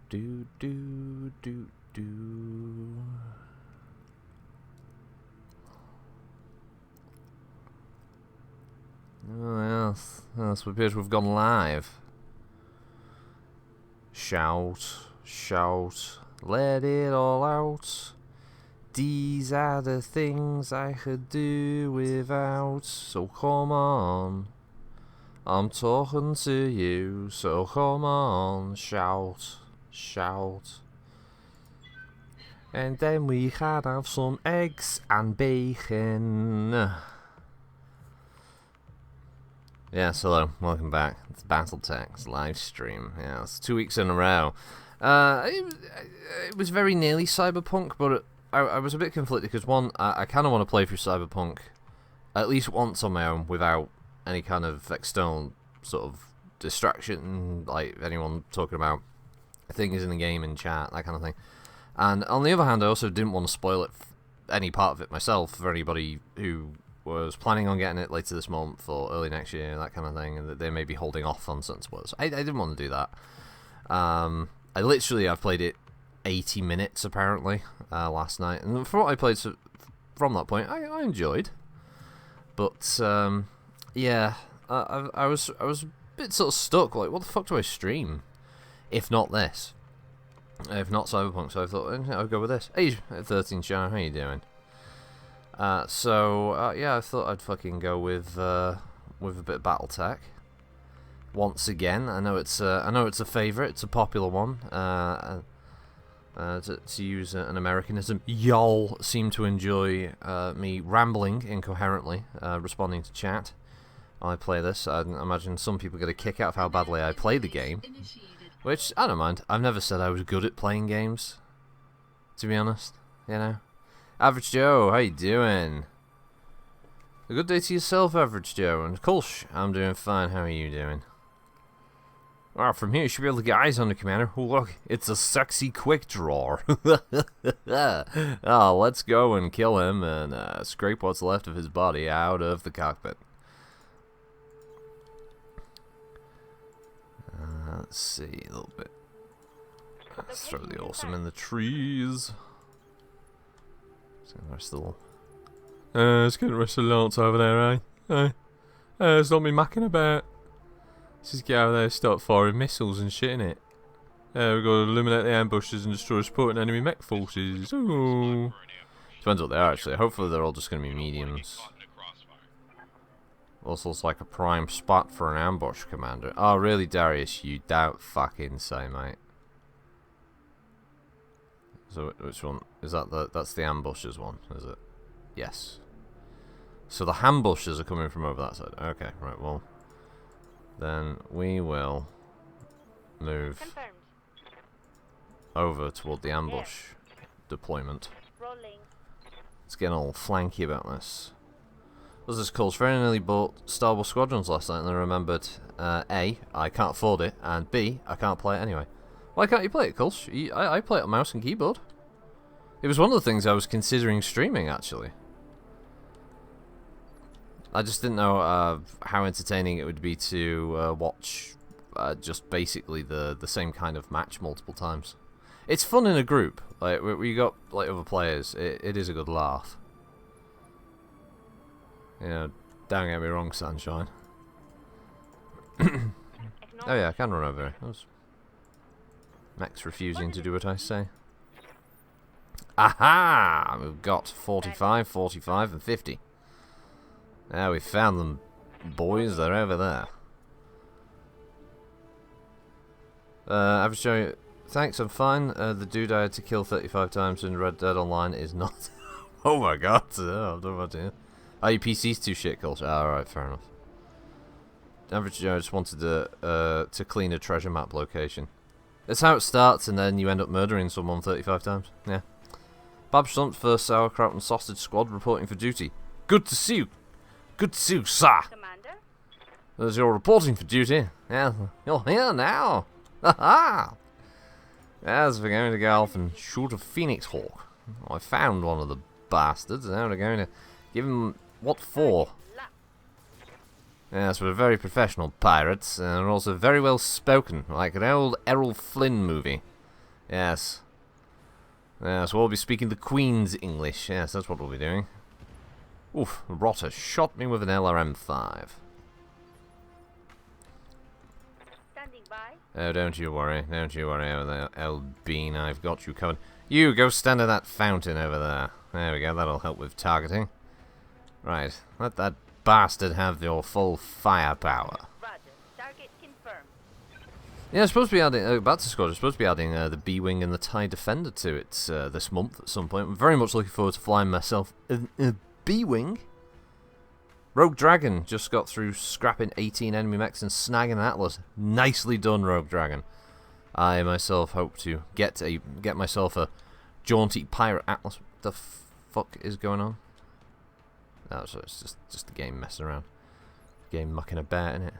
Do do do do. Oh yes, yes. It appears we've gone live. Shout, shout, let it all out. These are the things I could do without. So come on, I'm talking to you. So come on, shout, shout. And then we had have some eggs and bacon. Yes, hello, welcome back. It's Battletech's live stream. Yeah, it's 2 weeks in a row. It was very nearly Cyberpunk, but I was a bit conflicted because one, I kind of want to play through Cyberpunk at least once on my own without any kind of external sort of distraction, like anyone talking about things in the game in chat, that kind of thing. And on the other hand, I also didn't want to spoil it, any part of it myself, for anybody who was planning on getting it later this month or early next year, that kind of thing, and that they may be holding off on certain spoilers. I didn't want to do that. I've played it 80 minutes apparently last night, and for what I played from that point, I enjoyed. But yeah, I was a bit sort of stuck. Like, what the fuck do I stream if not this? If not Cyberpunk? So I thought I'll go with this. Hey, 13 Shah, how you doing? Yeah, I thought I'd fucking go with a bit of BattleTech once again. I know it's a favourite. It's a popular one. To use an Americanism, y'all seem to enjoy me rambling incoherently, responding to chat while I play this. I imagine some people get a kick out of how badly I play the game, which I don't mind. I've never said I was good at playing games, to be honest. You know. Average Joe, how you doing? A good day to yourself, Average Joe. And Kulsh, I'm doing fine. How are you doing? Well, from here you should be able to get eyes on the commander. Oh, look, it's a sexy quick draw. Oh, let's go and kill him and scrape what's left of his body out of the cockpit. Let's see a little bit. Let's throw the awesome in the trees. Let's get the rest of the lots over there, eh? It's not me macking about. Let's just get out of there and start firing missiles and shit, innit? We've got to eliminate the ambushes and destroy supporting enemy mech forces. Ooh. Depends what they are, actually. Hopefully they're all just going to be mediums. Also, it's like a prime spot for an ambush commander. Oh, really, Darius? You doubt fucking say, mate. So which one is that? That's the ambushes one, is it? Yes. So the ambushes are coming from over that side. Okay, right. Well, then we will move over toward the ambush deployment. Let's get all flanky about this. What was this called? Very nearly bought Star Wars Squadrons last night, and I remembered A, I can't afford it, and B, I can't play it anyway. Why can't you play it, Kulsh? I play it on mouse and keyboard. It was one of the things I was considering streaming, actually. I just didn't know how entertaining it would be to watch just basically the same kind of match multiple times. It's fun in a group. Like, where you got like other players, it is a good laugh. You know, don't get me wrong, Sunshine. Oh yeah, I can run over here. Max refusing to do what I say. Aha! We've got 45, 45, and 50. Now we found them, boys. They're over there. Average Joe, thanks, I'm fine. The dude I had to kill 35 times in Red Dead Online is not. Oh my god! I've done what to. Oh, your PC's too shit, culture. Alright, fair enough. Average Joe just wanted to clean a treasure map location. That's how it starts, and then you end up murdering someone 35 times. Yeah. Bob Stump's first sauerkraut and sausage squad reporting for duty. Good to see you. Good to see you, sir. Commander? As you're reporting for duty. Yeah, you're here now. Ha-ha! As we're going to go off and shoot a phoenix hawk. I found one of the bastards, and now we're going to give him what for. Yes, we're very professional pirates, and we're also very well spoken, like an old Errol Flynn movie. Yes. Yes, we'll be speaking the Queen's English. Yes, that's what we'll be doing. Oof, Rotter shot me with an LRM-5. Standing by. Oh, don't you worry over there, El Bean. I've got you covered. You, go stand at that fountain over there. There we go, that'll help with targeting. Right, let that bastard have your full firepower. Roger. Target confirmed. Yeah, it's supposed to be adding, Battletechnology is supposed to be adding the B-Wing and the TIE Defender to it this month at some point. I'm very much looking forward to flying myself a B-Wing. Rogue Dragon just got through scrapping 18 enemy mechs and snagging an Atlas. Nicely done, Rogue Dragon. I myself hope to get myself a jaunty pirate Atlas. What the fuck is going on? No, so it's just the game messing around. Game mucking about, innit?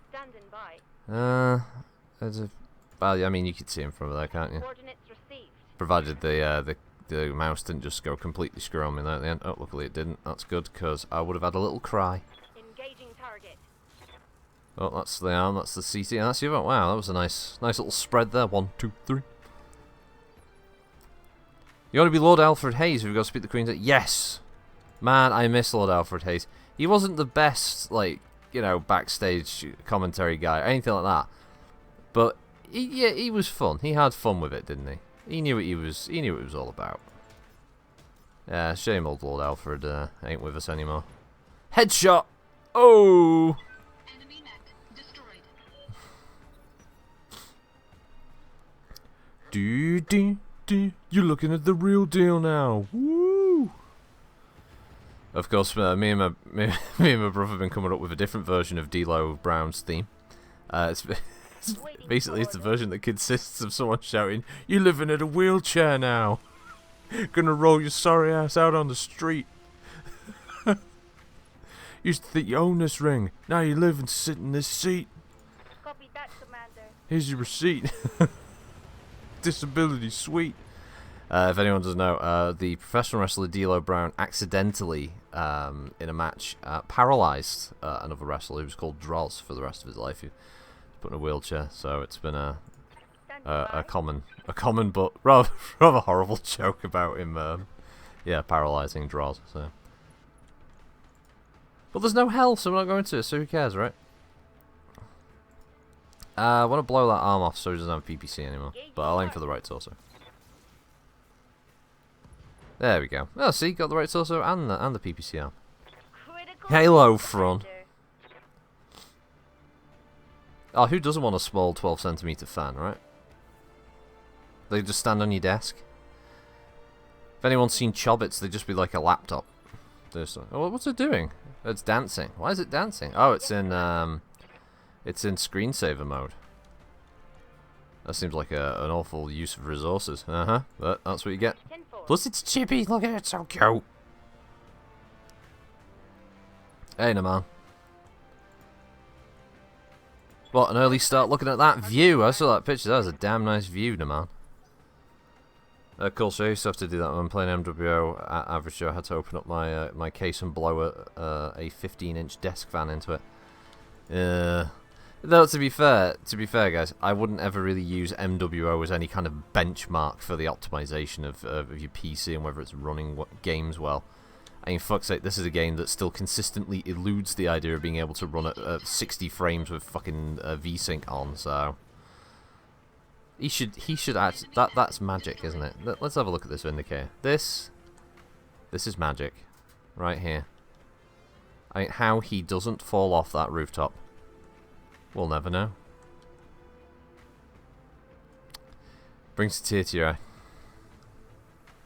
Standing by. Well, I mean, you could see him from there, can't you? Coordinates received. Provided the mouse didn't just go completely screw on me there at the end. Oh, luckily it didn't. That's good, because I would have had a little cry. Engaging target. Oh, that's the arm, that's the CT, and that's the other. Wow, that was a nice little spread there. 1, 2, 3. You want to be Lord Alfred Hayes if you've got to speak the Queen's. Yes! Man, I miss Lord Alfred Hayes. He wasn't the best, like, you know, backstage commentary guy or anything like that. But, he was fun. He had fun with it, didn't he? He knew what he was all about. Yeah, shame old Lord Alfred ain't with us anymore. Headshot! Oh! Enemy mech destroyed. You're looking at the real deal now. Woo! Of course, me and my brother have been coming up with a different version of D'Lo Brown's theme. Basically, it's a version that consists of someone shouting, "You're living in a wheelchair now. Gonna roll your sorry ass out on the street. Used to think you own this ring. Now you live and sit in this seat. Copy that, Commander. Here's your receipt." Disability sweet. If anyone doesn't know, the professional wrestler D'Lo Brown accidentally, in a match, paralyzed another wrestler who was called Droz for the rest of his life. He was put in a wheelchair, so it's been a common but rather horrible joke about him, paralysing Droz. So, but there's no hell, so we're not going to. So who cares, right? I want to blow that arm off so he doesn't have PPC anymore, but I'll aim for the right torso. There we go. Oh, see, got the right torso and the PPC arm. Critical Halo front. Commander. Oh, who doesn't want a small 12cm fan, right? They just stand on your desk. If anyone's seen Chobbits, they'd just be like a laptop. Oh, what's it doing? It's dancing. Why is it dancing? Oh, it's in screensaver mode. That seems like an awful use of resources. But that's what you get. Plus it's chippy. Look at it, so cute. Hey, no man. What, an early start looking at that view. I saw that picture. That was a damn nice view, no man. Cool, so I used to have to do that when playing MWO at Average Joe. I had to open up my my case and blow a 15-inch desk fan into it. Though to be fair, guys, I wouldn't ever really use MWO as any kind of benchmark for the optimization of your PC and whether it's running games well. I mean, fuck's sake, this is a game that still consistently eludes the idea of being able to run at 60 frames with fucking VSync on. So he should actually, that's magic, isn't it? Let's have a look at this Vindicator. This is magic, right here. I mean, how he doesn't fall off that rooftop, we'll never know. Brings a tear to your eye.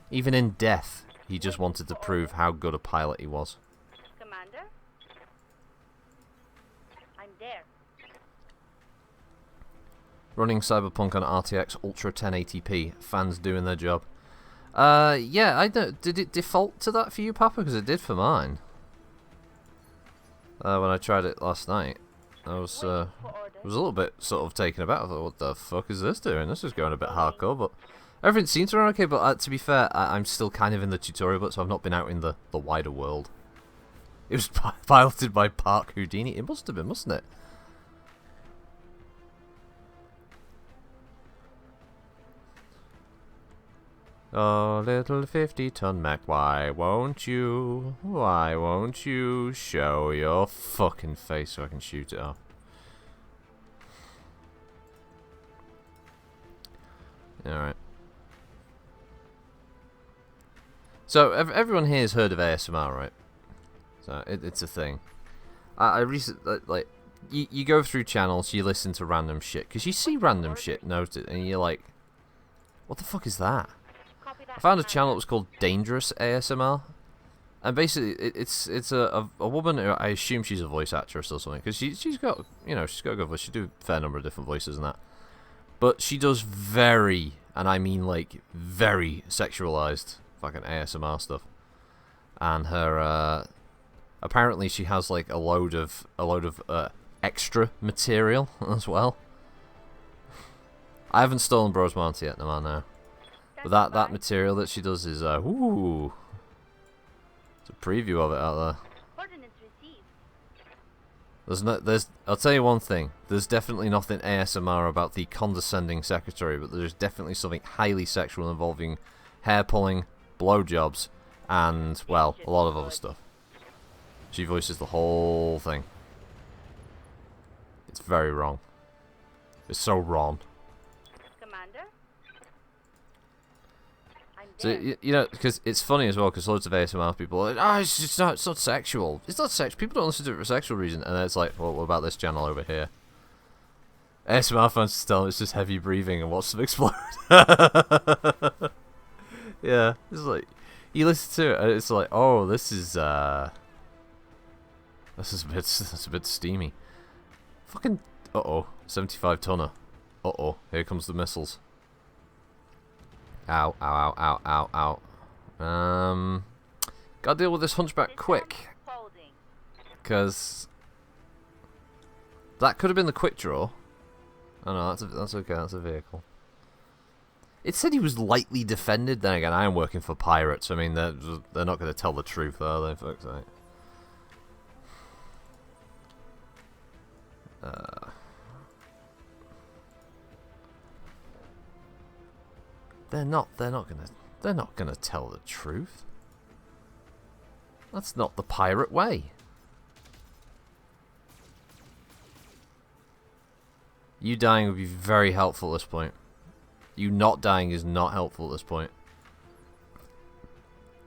Even in death, he just wanted to prove how good a pilot he was. Commander? I'm there. Running Cyberpunk on RTX Ultra 1080p. Fans doing their job. Yeah, I don't. Did it default to that for you, Papa? Because it did for mine. When I tried it last night, I was a little bit sort of taken aback. I thought, what the fuck is this doing? This is going a bit hardcore, but everything seems to run okay. But to be fair, I'm still kind of in the tutorial bit, so I've not been out in the wider world. It was piloted by Park Houdini. It must have been, mustn't it? Oh, little 50-ton mech, why won't you show your fucking face so I can shoot it off? Alright. So, everyone here has heard of ASMR, right? So, it's a thing. I recently, like, you go through channels, you listen to random shit, because you see random shit, note it, and you're like, what the fuck is that? I found a channel that was called Dangerous ASMR, and basically it's a woman who I assume she's a voice actress or something, because she's got, you know, she's got a good voice. She do a fair number of different voices and that, but she does very, and I mean like very sexualized fucking ASMR stuff, and her apparently she has like a load of extra material as well. I haven't stolen Bros Monty yet, no man, no. But that material that she does is ooh, it's a preview of it out there. I'll tell you one thing. There's definitely nothing ASMR about the condescending secretary, but there's definitely something highly sexual involving hair pulling, blowjobs, and well, a lot of other stuff. She voices the whole thing. It's very wrong. It's so wrong. So, you know, because it's funny as well, because loads of ASMR people are like, oh, it's not sexual. It's not sexual. People don't listen to it for sexual reason. And then it's like, well, what about this channel over here? ASMR fans just tell them it's just heavy breathing and watch them explode. Yeah, it's like, you listen to it and it's like, oh, this is a bit steamy. Fucking, uh-oh, 75 tonner. Uh-oh, here comes the missiles. Ow, ow, ow, ow, ow, ow. Gotta deal with this hunchback quick. Because that could have been the quick draw. Oh no, that's okay, that's a vehicle. It said he was lightly defended, then again, I am working for pirates. I mean, they're not going to tell the truth, are they, folks? They're not gonna tell the truth. That's not the pirate way. You dying would be very helpful at this point. You not dying is not helpful at this point.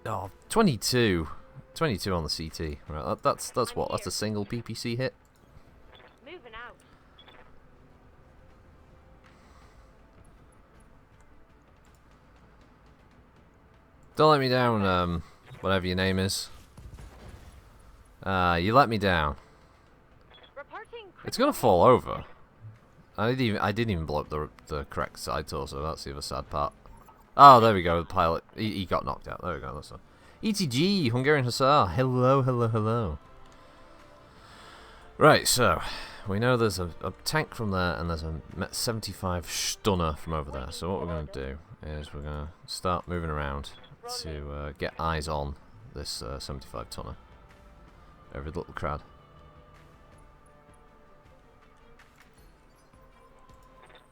Oh, 22. 22 on the CT. Right, that's what? That's a single PPC hit? Moving out. Don't let me down, whatever your name is. You let me down. It's gonna fall over. I didn't even blow up the correct side torso. That's the other sad part. Oh, there we go. The pilot, he got knocked out. There we go. That's one. ETG, Hungarian Hussar. Hello, hello, hello. Right, so we know there's a tank from there, and there's a 75 stunner from over there. So what we're gonna do is we're gonna start moving around to get eyes on this 75 tonner. Every little crowd.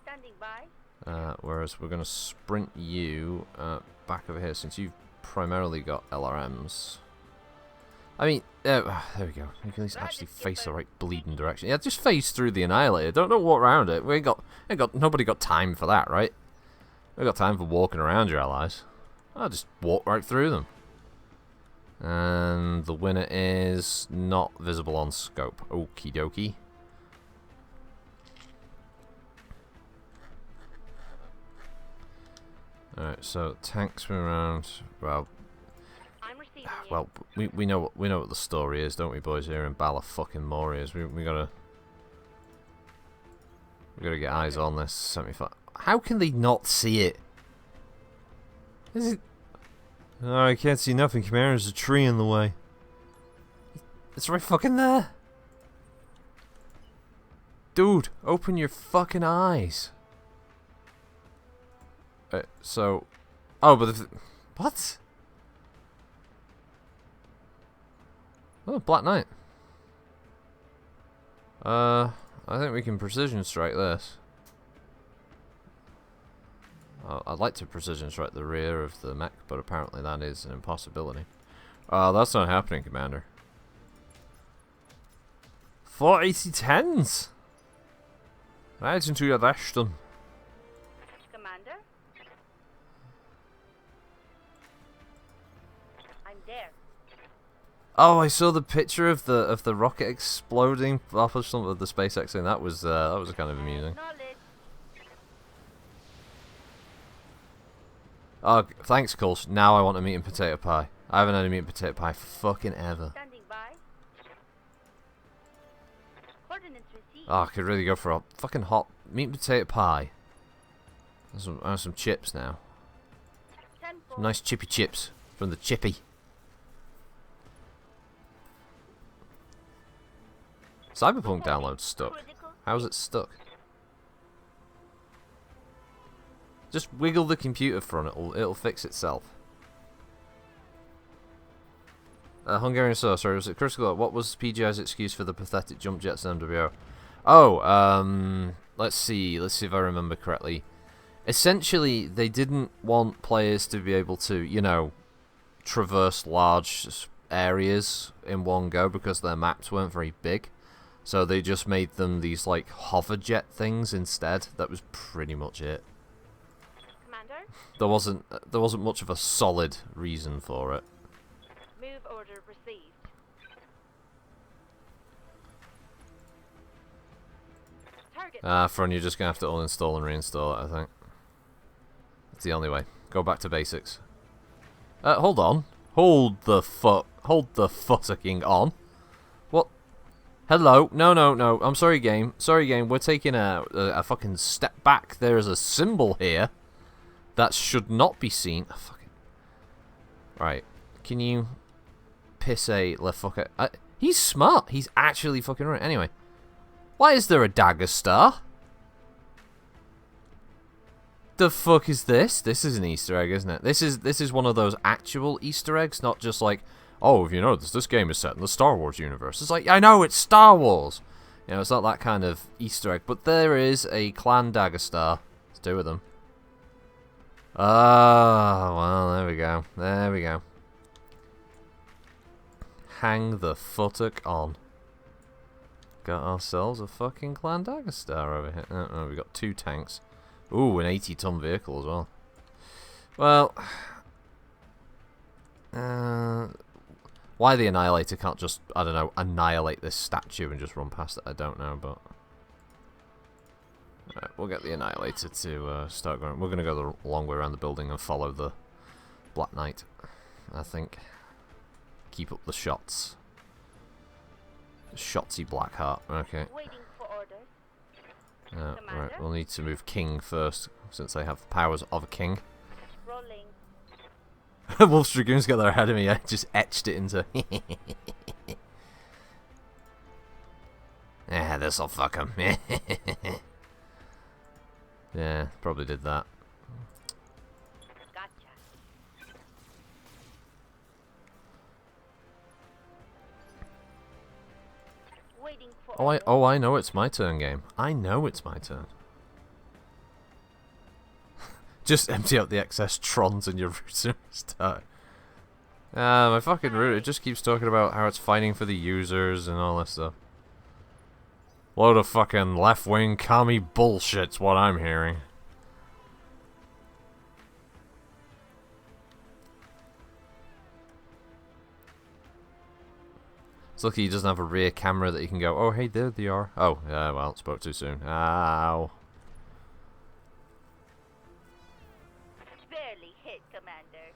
Standing by. Whereas we're going to sprint you back over here, since you've primarily got LRMs. I mean, there we go. You can at least actually face the right bleeding direction. Yeah, just face through the Annihilator. Don't walk around it. Nobody got time for that, right? We got time for walking around your allies. I'll just walk right through them. And the winner is not visible on scope. Okie dokie. Alright, so tanks moving around. Well, we know what the story is, don't we, boys? Here in Bala fucking Morias, we gotta get eyes on this 75. How can they not see it? Is it? Oh, I can't see nothing. Come here, there's a tree in the way. It's right fucking there. Dude, open your fucking eyes. So, oh, but what? Oh, Black Knight. I think we can precision strike this. I'd like to precision strike the rear of the mech, but apparently that is an impossibility. That's not happening, Commander. 480-10s! Right into your Ashton. Commander? I'm there. Oh, I saw the picture of the rocket exploding off of some of the SpaceX thing. That was kind of amusing. Knowledge. Oh, thanks, Kulsh. Now I want a meat and potato pie. I haven't had a meat and potato pie for fucking ever. Standing by. Coordinates received. Oh, I could really go for a fucking hot meat and potato pie. I have some chips now. 10 Some nice chippy chips from the chippy. Cyberpunk download's stuck. critical. How's it stuck? Just wiggle the computer front, it'll fix itself. Hungarian sorry, was it critical? What was PGI's excuse for the pathetic jump jets in MWO? Oh, let's see if I remember correctly. Essentially, they didn't want players to be able to, you know, traverse large areas in one go because their maps weren't very big. So they just made them these, like, hover jet things instead. That was pretty much it. Commander? There wasn't much of a solid reason for it. Move order received. Target. Fron, you're just gonna have to uninstall and reinstall it, I think. It's the only way. Go back to basics. Hold on. Hold the fucking on. What? Hello? No. I'm sorry, game. We're taking a fucking step back. There is a symbol here that should not be seen. Oh, fucking. Right. Can you piss a left fucker? He's smart. He's actually fucking right. Anyway. Why is there a dagger star? The fuck is this? This is an Easter egg, isn't it? This is one of those actual Easter eggs, not just like, oh, if you know this game is set in the Star Wars universe. It's like, I know it's Star Wars. You know, it's not that kind of Easter egg, but there is a clan dagger star. Let's do with them. Ah, well, there we go. There we go. Hang the futtock on. Got ourselves a fucking clan dagger star over here. Oh, we got 2 tanks. Ooh, an 80-ton vehicle as well. Well, why the Annihilator can't just, I don't know, annihilate this statue and just run past it, I don't know, but... Right, we'll get the Annihilator to start going. We're going to go the long way around the building and follow the Black Knight, I think. Keep up the shots. Shotsy Blackheart, okay. Waiting for orders. Right, we'll need to move King first, since they have the powers of a king. Rolling. Wolf's Dragoons got their ahead of me, I just etched it into... Yeah, this'll fuck him. Yeah, probably did that. Gotcha. Waiting for orders. I know it's my turn, game. I know it's my turn. Just empty out the excess trons in your router and start. My fucking router just keeps talking about how it's fighting for the users and all this stuff. Load of fucking left-wing commie bullshit's what I'm hearing. It's lucky he doesn't have a rear camera that you can go, oh hey, there they are. Oh, yeah, well, spoke too soon. Ow. Barely hit, Commander.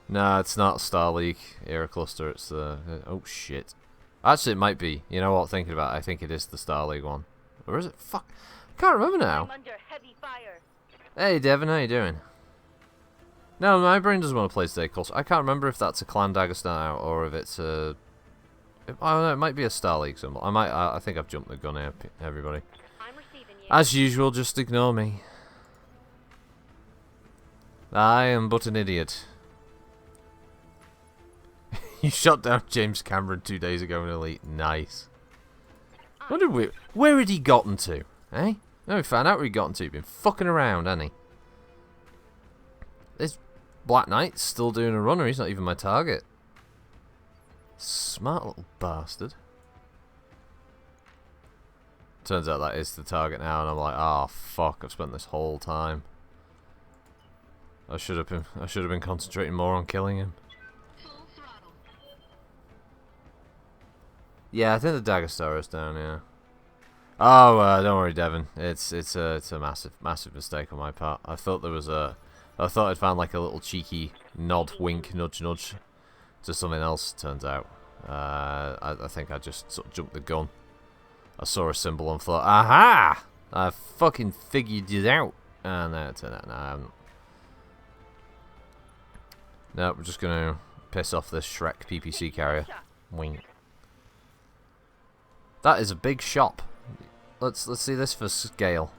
Nah, it's not Star League Air Cluster, it's the... oh shit. Actually, it might be. You know what, thinking about it, I think it is the Star League one. Or is it? Fuck. I can't remember now. I'm under heavy fire. Hey, Devin, how you doing? No, my brain doesn't want to play today, Cults. I can't remember if that's a Clan Dagger Star or if it's a... I don't know, it might be a Star League symbol. I think I've jumped the gun here, everybody. I'm receiving you. As usual, just ignore me. I am but an idiot. You shot down James Cameron 2 days ago in Elite. Nice. Where had he gotten to? Eh? No, we found out where he got into. He's been fucking around, hasn't he? This Black Knight's still doing a runner. He's not even my target. Smart little bastard. Turns out that is the target now, and I'm like, oh fuck! I've spent this whole time. I should have been concentrating more on killing him. Yeah, I think the dagger star is down. Yeah. Oh, don't worry, Devon. It's a massive mistake on my part. I thought I'd found like a little cheeky nod, wink, nudge, nudge to something else. Turns out, I think I just sort of jumped the gun. I saw a symbol and thought, aha! I fucking figured it out. And then it turned out, no, I haven't. No, we're just gonna piss off this Shrek PPC carrier. Wink. That is a big shop. Let's see this for scale.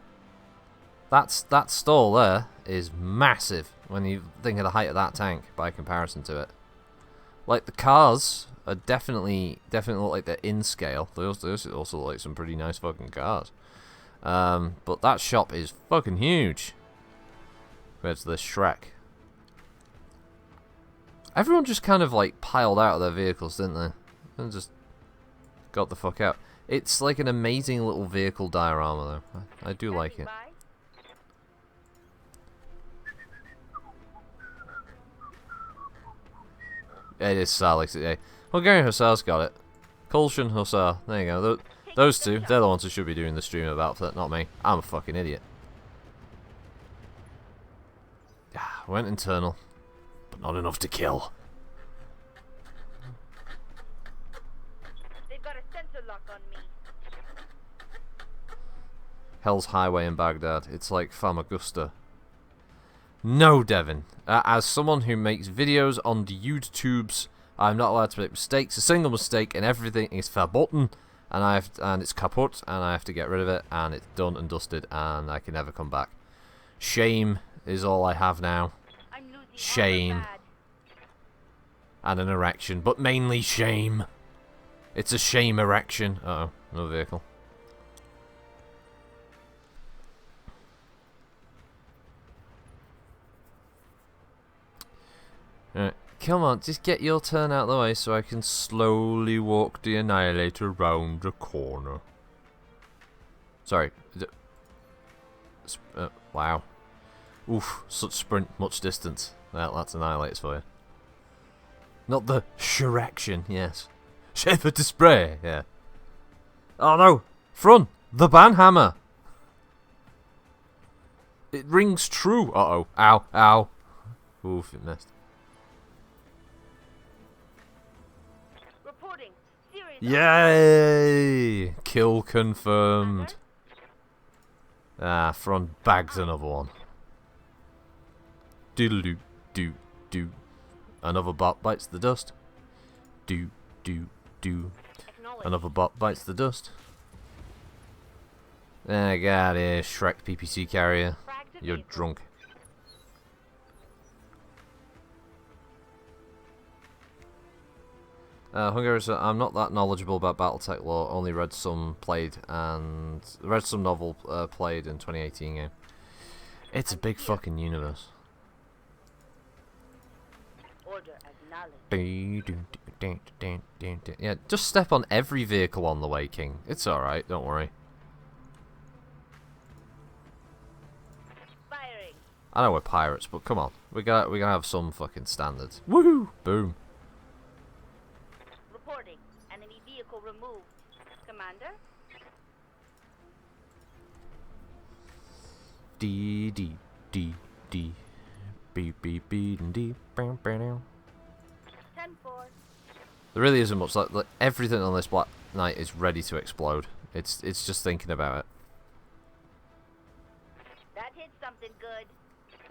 That stall there is massive when you think of the height of that tank by comparison to it. Like the cars are definitely look like they're in scale. They also look like some pretty nice fucking cars. But that shop is fucking huge compared to this Shrek. Everyone just kind of like piled out of their vehicles, didn't they? And just got the fuck out. It's like an amazing little vehicle diorama, though. I do like it. It is Salix. Yeah. Hungarian Hussar's got it. Kolshan Hussar. There you go. Those two, they're the ones who should be doing the stream about that, not me. I'm a fucking idiot. Went internal, but not enough to kill. They've got a sensor lock on me. Hell's Highway in Baghdad. It's like Famagusta. No, Devon. As someone who makes videos on the YouTubes, I'm not allowed to make mistakes. A single mistake and everything is verboten, and it's kaput, and I have to get rid of it, and it's done and dusted, and I can never come back. Shame is all I have now. I'm losing Shame. And an erection, but mainly shame. It's a shame erection. Uh-oh, no vehicle. Right. Come on, just get your turn out of the way so I can slowly walk the Annihilator round the corner. Sorry. Wow. Oof, such sprint, much distance. Well, that's Annihilators for you. Not the Shrection, yes. Chevre de spray, yeah. Oh no! Front! The banhammer! It rings true! Uh-oh. Ow, ow. Oof, it missed. Reporting. Serious. Yay! Kill confirmed. Ah, front bags another one. Doodle doo doo. Another bot bites the dust. Do do do. Another bot bites the dust. Ah, get out of here, Shrek PPC carrier. You're drunk. Hungary, so I'm not that knowledgeable about BattleTech lore. Only read some novel played in 2018 game. It's a big fucking universe. Yeah, just step on every vehicle on the way, King. It's alright, don't worry. Firing. I know we're pirates, but come on. We're gonna have some fucking standards. Woohoo! Boom. Reporting. Enemy vehicle removed. Commander? D D D D B B B D. 10-4. There really isn't much. Like everything on this Black Knight is ready to explode. It's just thinking about it. That hit something good.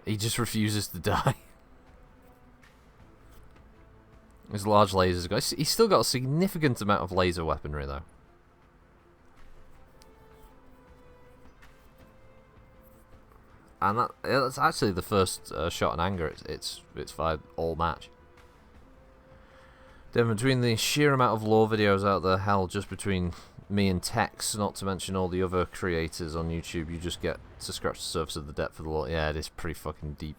He just refuses to die. His large lasers. He's still got a significant amount of laser weaponry though. And that's actually the first shot in anger it's fired all match. Then between the sheer amount of lore videos out there, hell, just between me and Tex, not to mention all the other creators on YouTube, you just get to scratch the surface of the depth of the lore. Yeah, it is pretty fucking deep.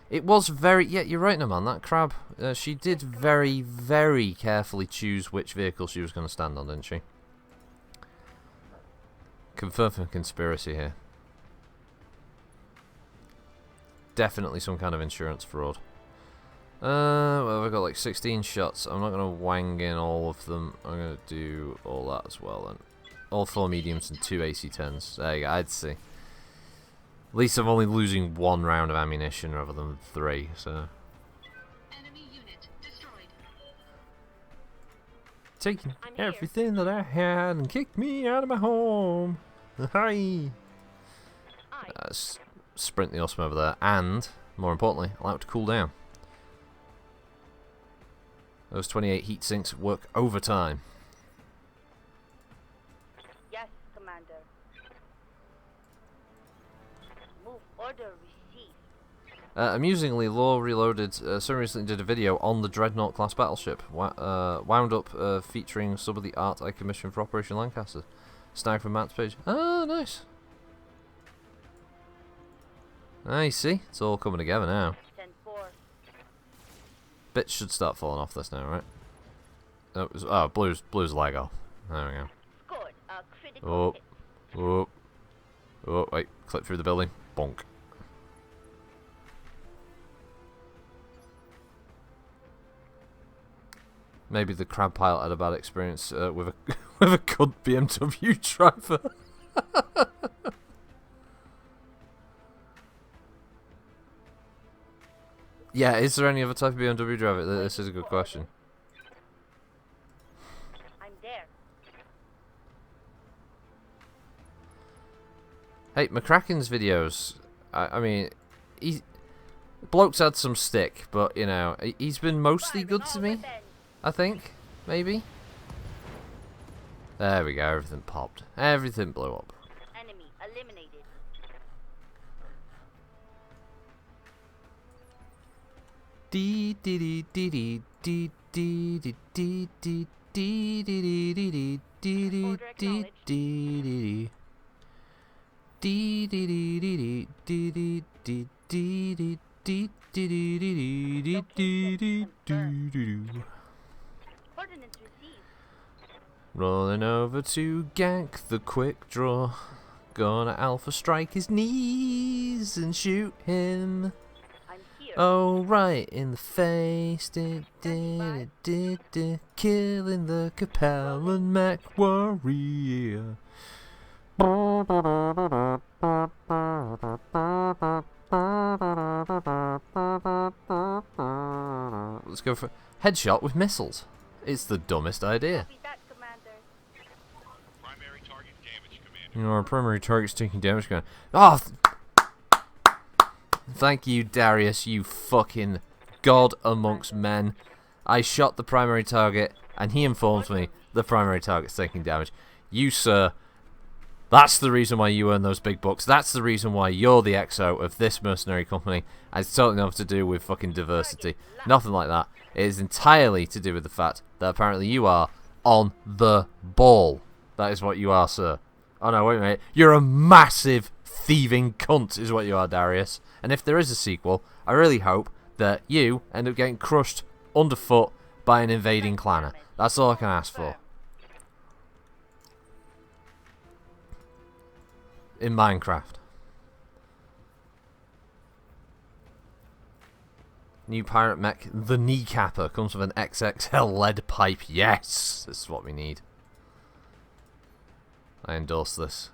It was very... Yeah, you're right, no, man. That crab, she did very, very carefully choose which vehicle she was going to stand on, didn't she? Confirmed for conspiracy here. Definitely some kind of insurance fraud. Well, I've got like 16 shots. I'm not going to wang in all of them. I'm going to do all that as well then. All 4 mediums and 2 AC-10s. There you go, I'd see. At least I'm only losing 1 round of ammunition rather than 3, so... Enemy unit destroyed. Taking everything that I had and kicked me out of my home. Hi! Sprint the awesome over there, and, more importantly, allow it to cool down. Those 28 heat sinks work overtime. Yes, Commander. Move order received. Amusingly, Lore Reloaded so recently did a video on the Dreadnought class battleship, wound up featuring some of the art I commissioned for Operation Lancaster. Snag from Matt's page. Oh, nice. I see. It's all coming together now. 10-4. Bits should start falling off this now, right? Oh, blue's leg off. There we go. Scored a critical Oh, hit. oh, oh! Wait, clip through the building. Bonk. Maybe the crab pilot had a bad experience with a with a cunt BMW driver. Yeah, is there any other type of BMW driver? This is a good question. I'm there. Hey, McCracken's videos, I mean, bloke's had some stick, but, you know, he's been mostly good to me, I think, maybe. There we go, everything popped. Everything blew up. Enemy eliminated. Dee dee dee dee dee dee dee dee dee dee dee dee dee dee dee dee dee. Dee dee dee dee dee dee dee dee dee dee dee dee dee dee dee dee. Coordinates received. Rolling over to gank the quick draw. Gonna alpha strike his knees and shoot him. I'm here. Oh, right in the face. Killing the Capellan Mech Warrior. Let's go for headshot with missiles. It's the dumbest idea. Copy that, Commander. Primary target damage, Commander. You know, our primary target's taking damage. Going, oh, thank you, Darius, you fucking god amongst men. I shot the primary target, and he informs me the primary target's taking damage. You, sir, that's the reason why you earn those big bucks. That's the reason why you're the XO of this mercenary company. And it's totally nothing to do with fucking diversity. Nothing like that. It is entirely to do with the fact that apparently you are on the ball. That is what you are, sir. Oh no, wait a minute. You're a massive thieving cunt is what you are, Darius. And if there is a sequel, I really hope that you end up getting crushed underfoot by an invading clanner. That's all I can ask for. In Minecraft. New pirate mech, the Kneecapper, comes with an XXL lead pipe. Yes! This is what we need. I endorse this.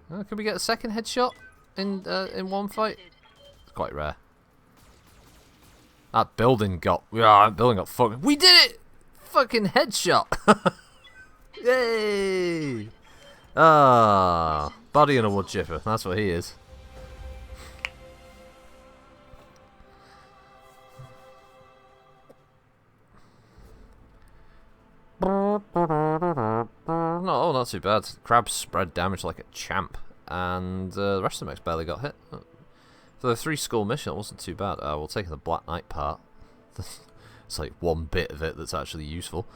Can we get a second headshot in one fight? It's quite rare. That building got... Yeah, that building got fucked. We did it! Fucking headshot! Yay! Ah, body in a wood chipper. That's what he is. No, not too bad. Crabs spread damage like a champ, and the rest of the mechs barely got hit. For the 3 skull mission, it wasn't too bad. We'll take the Black Knight part. It's like one bit of it that's actually useful.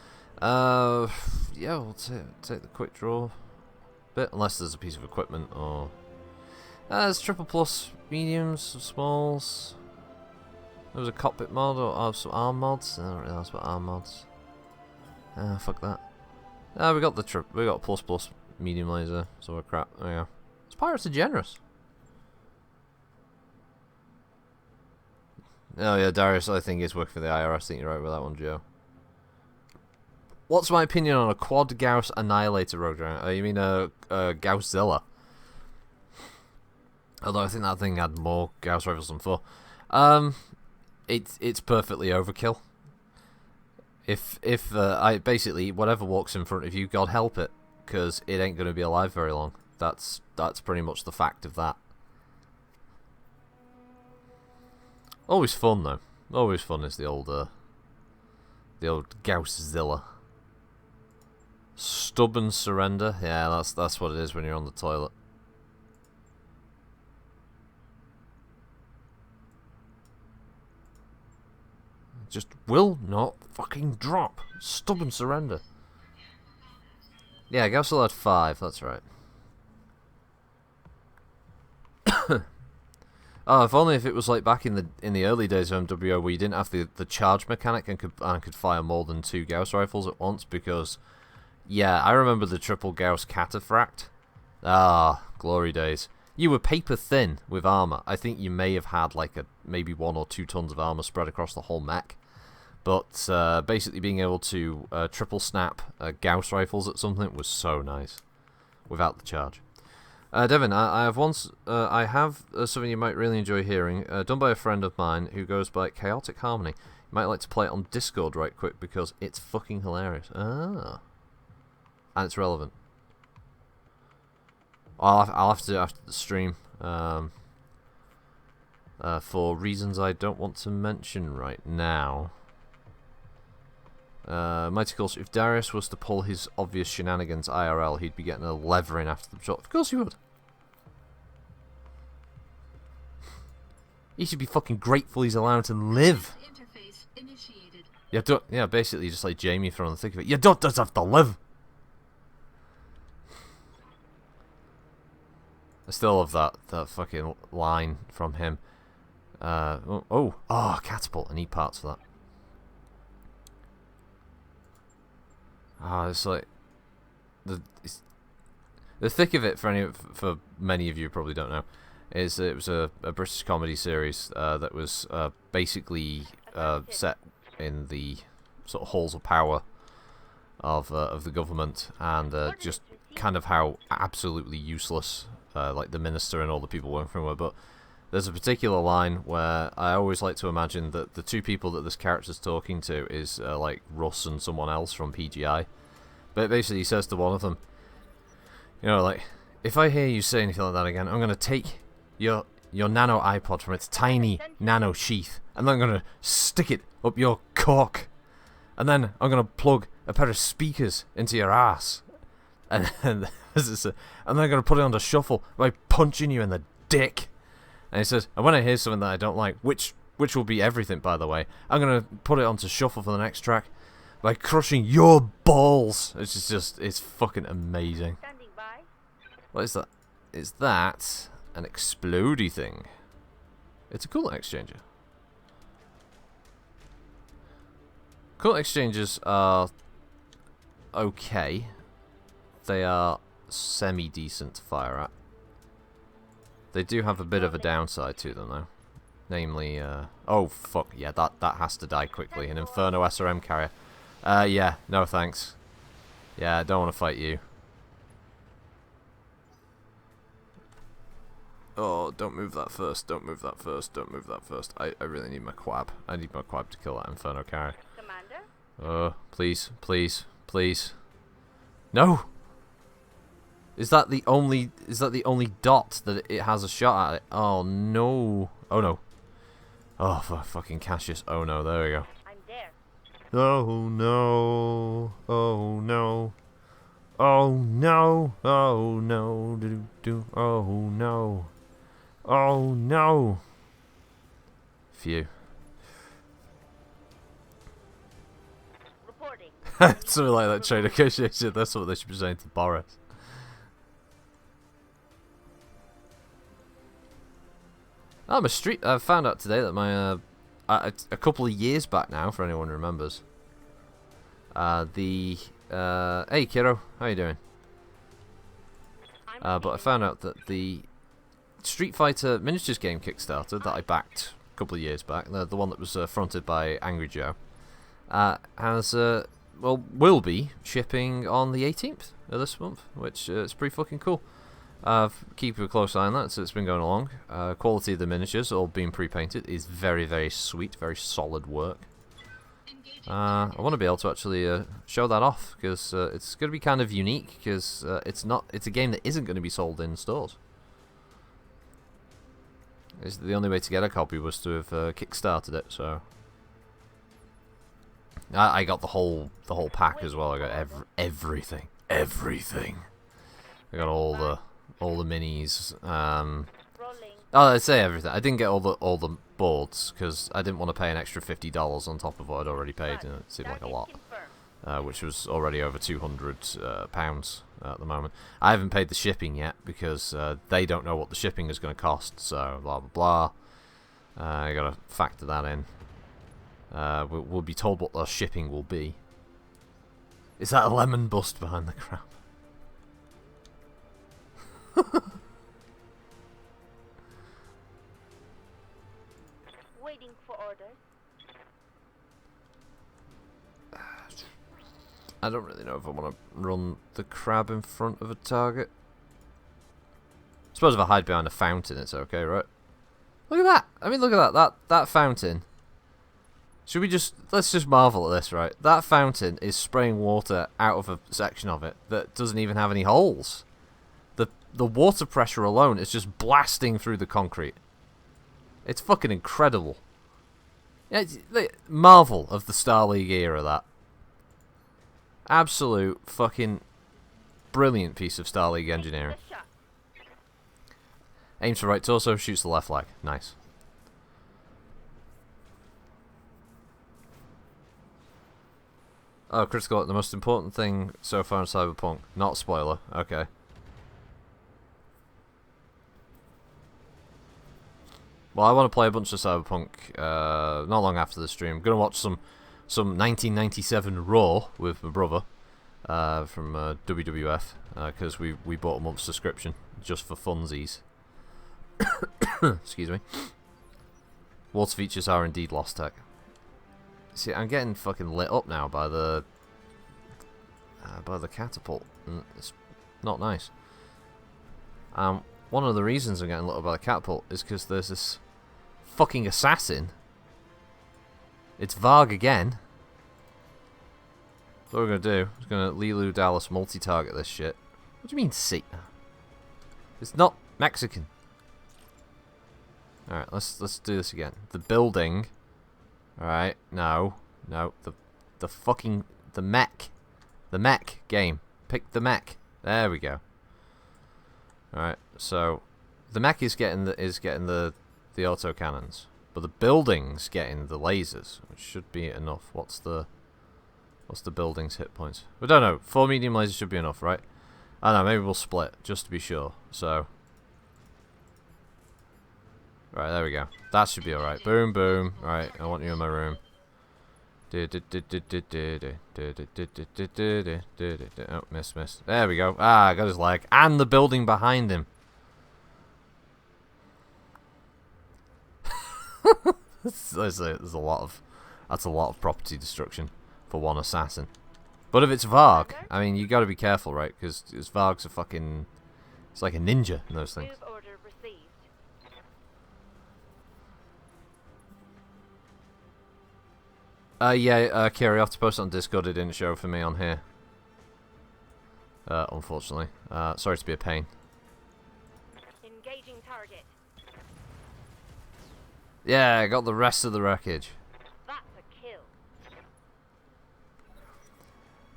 Yeah, we'll take the quick draw bit, unless there's a piece of equipment or... there's triple plus, mediums, smalls. There was a cockpit mod or some arm mods. I don't really know about arm mods. Fuck that. We got we got plus plus medium laser, so we're crap. There we go. This pirates are generous. Oh yeah, Darius, I think is working for the IRS. I think you're right with that one, Joe. What's my opinion on a quad Gauss Annihilator rogue drone? You mean a Gausszilla? Although I think that thing had more Gauss rifles than 4. It's perfectly overkill. If I basically whatever walks in front of you, God help it, because it ain't going to be alive very long. That's pretty much the fact of that. Always fun though. Always fun is the old Gausszilla. Stubborn surrender. Yeah, that's what it is when you're on the toilet. Just will not fucking drop. Stubborn surrender. Yeah, Gausszilla had 5. That's right. Oh, if only if it was like back in the early days of MWO where you didn't have the charge mechanic and could fire more than 2 Gauss rifles at once, because yeah, I remember the triple Gauss cataphract. Ah, glory days. You were paper thin with armor. I think you may have had like maybe 1 or 2 tons of armor spread across the whole mech. But basically being able to triple snap Gauss rifles at something was so nice without the charge. Devin, I have something you might really enjoy hearing, done by a friend of mine who goes by Chaotic Harmony. You might like to play it on Discord right quick because it's fucking hilarious. Ah. And it's relevant. I'll have to do it after the stream. For reasons I don't want to mention right now. Mighty Course, if Darius was to pull his obvious shenanigans IRL, he'd be getting a levering after the shot. Of course he would. He should be fucking grateful he's allowed to live. Yeah, basically just like Jamie from the thick of it. You don't just have to live. I still love that fucking line from him. Catapult. I need parts for that. It's like the thick of it for many of you probably don't know is it was a British comedy series that was basically set in the sort of halls of power of the government, and just kind of how absolutely useless like the minister and all the people working for him were. But there's a particular line where I always like to imagine that the 2 people that this character's talking to is like Russ and someone else from PGI. But basically he says to one of them, you know, like, if I hear you say anything like that again, I'm going to take your nano iPod from its tiny nano sheath, and then I'm going to stick it up your cock. And then I'm going to plug a pair of speakers into your ass. And then I'm going to put it on the shuffle by punching you in the dick. And he says, and when I hear something that I don't like, which will be everything, by the way, I'm going to put it onto shuffle for the next track by crushing your balls. It's fucking amazing. What is that? Is that an explodey thing? It's a coolant exchanger. Coolant exchangers are okay. They are semi-decent to fire at. They do have a bit of a downside to them, though. Namely, oh, fuck, yeah, that has to die quickly. An Inferno SRM carrier. Yeah, no thanks. Yeah, I don't want to fight you. Oh, don't move that first, don't move that first, don't move that first. I really need my quab. I need my quab to kill that Inferno carrier. Commander? Please, please, please. No! Is that the only dot that it has a shot at it? Oh no. Oh no. Oh, for fucking Cassius. Oh no, there we go. I'm there. Oh no. Oh no. Oh no. Oh no. Do. Oh no. Oh no. Phew. Something like that trade negotiation. That's what they should be saying to Boris. Oh, my street. I found out today that my a couple of years back now, for anyone who remembers. Hey Kiro, how you doing? But I found out that the Street Fighter miniatures game Kickstarter that I backed a couple of years back, the one that was fronted by Angry Joe, has will be shipping on the 18th of this month, which is pretty fucking cool. Keep a close eye on that, so it's been going along. Quality of the miniatures, all being pre-painted, is very, very sweet, very solid work. I want to be able to actually show that off, because it's going to be kind of unique, because it's a game that isn't going to be sold in stores. The only way to get a copy was to have kickstarted it, so I got the whole pack as well. I got everything. I got all the minis. I'd say everything. I didn't get all the boards because I didn't want to pay an extra $50 on top of what I'd already paid, and it seemed like a lot, which was already over £200 at the moment. I haven't paid the shipping yet because they don't know what the shipping is going to cost. So blah blah blah. I gotta factor that in. We'll be told what the shipping will be. Is that a lemon bust behind the crab? Waiting for orders. I don't really know if I want to run the crab in front of a target. I suppose if I hide behind a fountain, it's okay, right? Look at that! I mean, look at that. That fountain. Should we let's just marvel at this, right? That fountain is spraying water out of a section of it that doesn't even have any holes. The water pressure alone is just blasting through the concrete. It's fucking incredible. Yeah, marvel of the Star League era, that. Absolute fucking brilliant piece of Star League engineering. Aims for right torso, shoots the left leg. Nice. Oh, critical. The most important thing so far in Cyberpunk. Not a spoiler. Okay. Well, I want to play a bunch of Cyberpunk not long after the stream. I'm going to watch some 1997 Raw with my brother from WWF because we bought a month's subscription just for funsies. Excuse me. Water features are indeed lost tech. See, I'm getting fucking lit up now by the catapult. It's not nice. One of the reasons I'm getting lit up by the catapult is because there's this fucking assassin. It's Varg again. So what we're gonna do is gonna Lilu Dallas multi-target this shit. What do you mean see? It's not Mexican. Alright, let's do this again. The building. Alright, no. The fucking mech. The mech game. Pick the mech. There we go. Alright, so the mech is getting the auto cannons, but the building's getting the lasers, which should be enough. What's the building's hit points? We don't know. 4 medium lasers should be enough, right? I don't know, maybe we'll split just to be sure. So right, there we go. That should be alright. Boom, boom. Right, I want you in my room. Oh, miss. There we go. Ah, I got his leg. And the building behind him. That's a lot of property destruction for one assassin. But if it's Varg, I mean, you got to be careful, right? Because Varg's it's like a ninja in those things. Kira, you have to post it on Discord. It didn't show for me on here. Unfortunately. Sorry to be a pain. Engaging target. Yeah, I got the rest of the wreckage. That's a kill.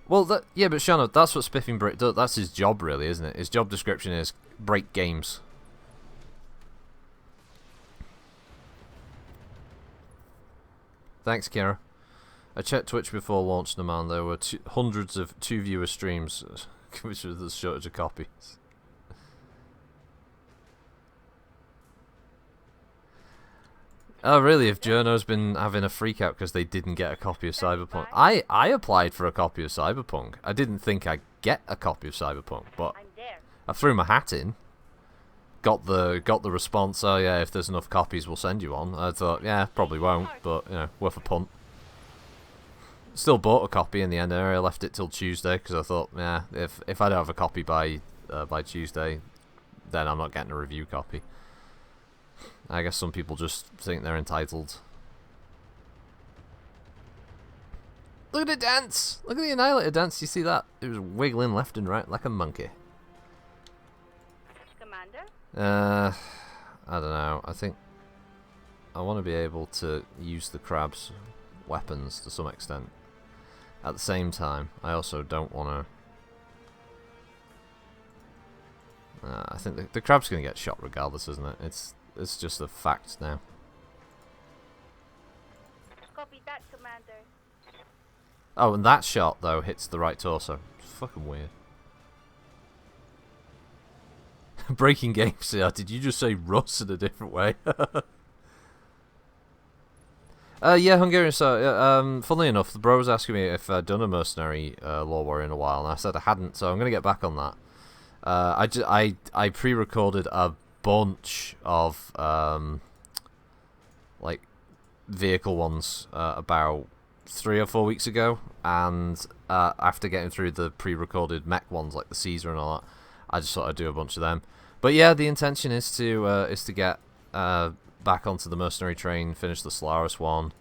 Well, but Shano, that's what Spiffing Brick does. That's his job, really, isn't it? His job description is break games. Thanks, Kira. I checked Twitch before launch, man. There were hundreds of 2-viewer streams, which was the shortage of copies. Oh really? If Journo's been having a freak out because they didn't get a copy of Cyberpunk. I applied for a copy of Cyberpunk. I didn't think I'd get a copy of Cyberpunk, but I threw my hat in. Got the response. Oh yeah, if there's enough copies, we'll send you one. I thought, yeah, probably won't, but you know, worth a punt. Still bought a copy in the end area. Left it till Tuesday because I thought, yeah, if I don't have a copy by Tuesday, then I'm not getting a review copy. I guess some people just think they're entitled. Look at it dance! Look at the Annihilator dance, you see that? It was wiggling left and right like a monkey. Commander? I don't know. I think I want to be able to use the crab's weapons to some extent. At the same time, I also don't want to... I think the crab's going to get shot regardless, isn't it? It's just a fact now. Copy that, Commander. Oh, and that shot, though, hits the right torso. It's fucking weird. Breaking games, yeah. Did you just say Russ in a different way? Yeah, Hungarian. So, funnily enough, the bro was asking me if I'd done a mercenary lore warrior in a while, and I said I hadn't, so I'm going to get back on that. I pre-recorded a bunch of like vehicle ones about 3 or 4 weeks ago, and after getting through the pre-recorded mech ones like the Caesar and all that, I just thought I'd do a bunch of them. But yeah, the intention is to get back onto the mercenary train, finish the Solaris one,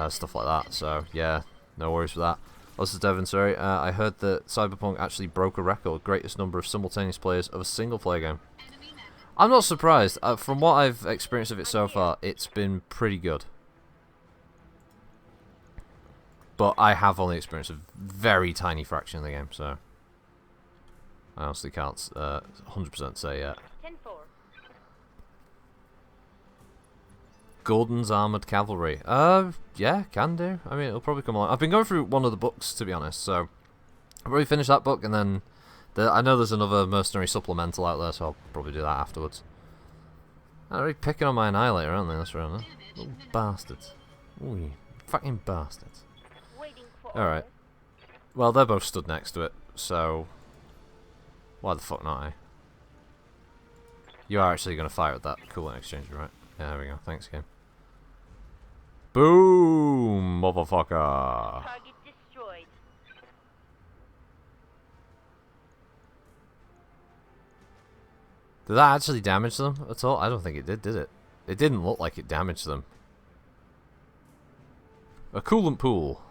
stuff like that. So yeah, no worries with that. This is Devon, sorry. I heard that Cyberpunk actually broke a record, greatest number of simultaneous players of a single player game. I'm not surprised. From what I've experienced of it so far, it's been pretty good. But I have only experienced a very tiny fraction of the game, so I honestly can't 100% say yet. 10-4. Gordon's Armoured Cavalry. Yeah, can do. I mean, it'll probably come along. I've been going through one of the books, to be honest, so I'll probably finish that book, and then I know there's another mercenary supplemental out there, so I'll probably do that afterwards. They're already picking on my Annihilator, aren't they, this round, huh? Little bastards. Ooh, you fucking bastards. Alright. Well, they're both stood next to it, so why the fuck not, eh? You are actually going to fire at that coolant exchanger, right? Yeah, there we go. Thanks, game. Boom, motherfucker. Target destroyed. Did that actually damage them at all? I don't think it did it? It didn't look like it damaged them. A coolant pool.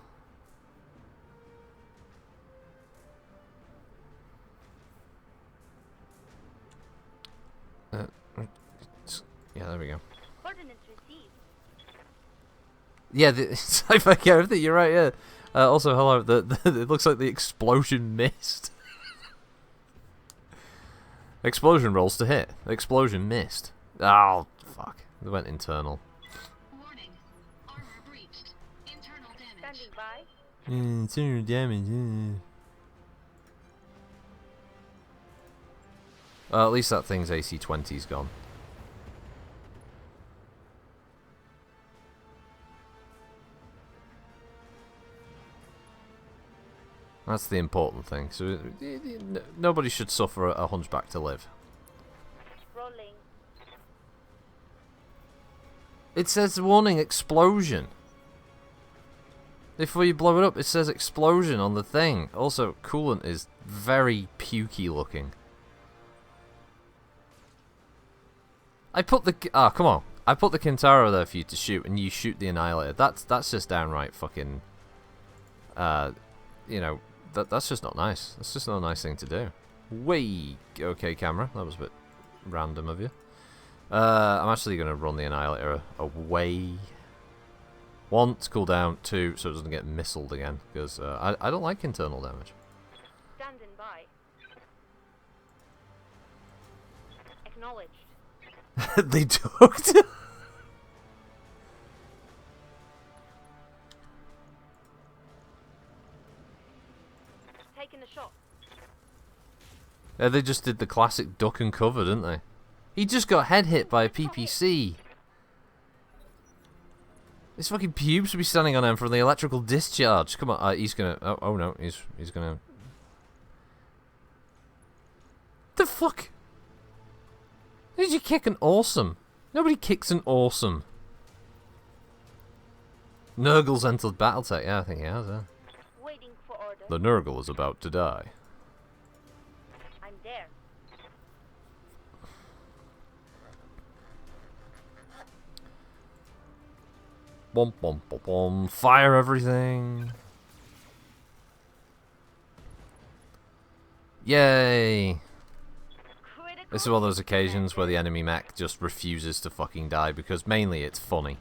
Yeah, there we go. Coordinates received. Yeah, sci-fi character, you're right, yeah. Also, hello, it looks like the explosion missed. Explosion rolls to hit. Explosion missed. Oh, fuck. They went internal. Warning. Armor breached. Internal damage. Standing by. Internal damage. At least that thing's AC-20's gone. That's the important thing. So nobody should suffer a hunchback to live. Rolling. It says warning explosion. Before you blow it up, it says explosion on the thing. Also, coolant is very pukey looking. I put the come on. I put the Kintaro there for you to shoot, and you shoot the Annihilator. That's just downright fucking. You know. That's just not nice. That's just not a nice thing to do. Way okay, camera. That was a bit random of you. I'm actually going to run the Annihilator away. 1, to cool down. 2, so it doesn't get missiled again. Because I don't like internal damage. Standing by. Acknowledged. They ducked. shot. Yeah, they just did the classic duck and cover, didn't they? He just got head hit by a PPC. His fucking pubes would be standing on him from the electrical discharge. Come on, he's gonna. Oh no, he's gonna. The fuck? Did you kick an awesome? Nobody kicks an awesome. Nurgle's entered Battletech. Yeah, I think he has. Yeah. Waiting for orders. The Nurgle is about to die. I'm there. Bom bom bom bom. Fire everything. Yay! Critical. This is one of those occasions where the enemy mech just refuses to fucking die because mainly it's funny.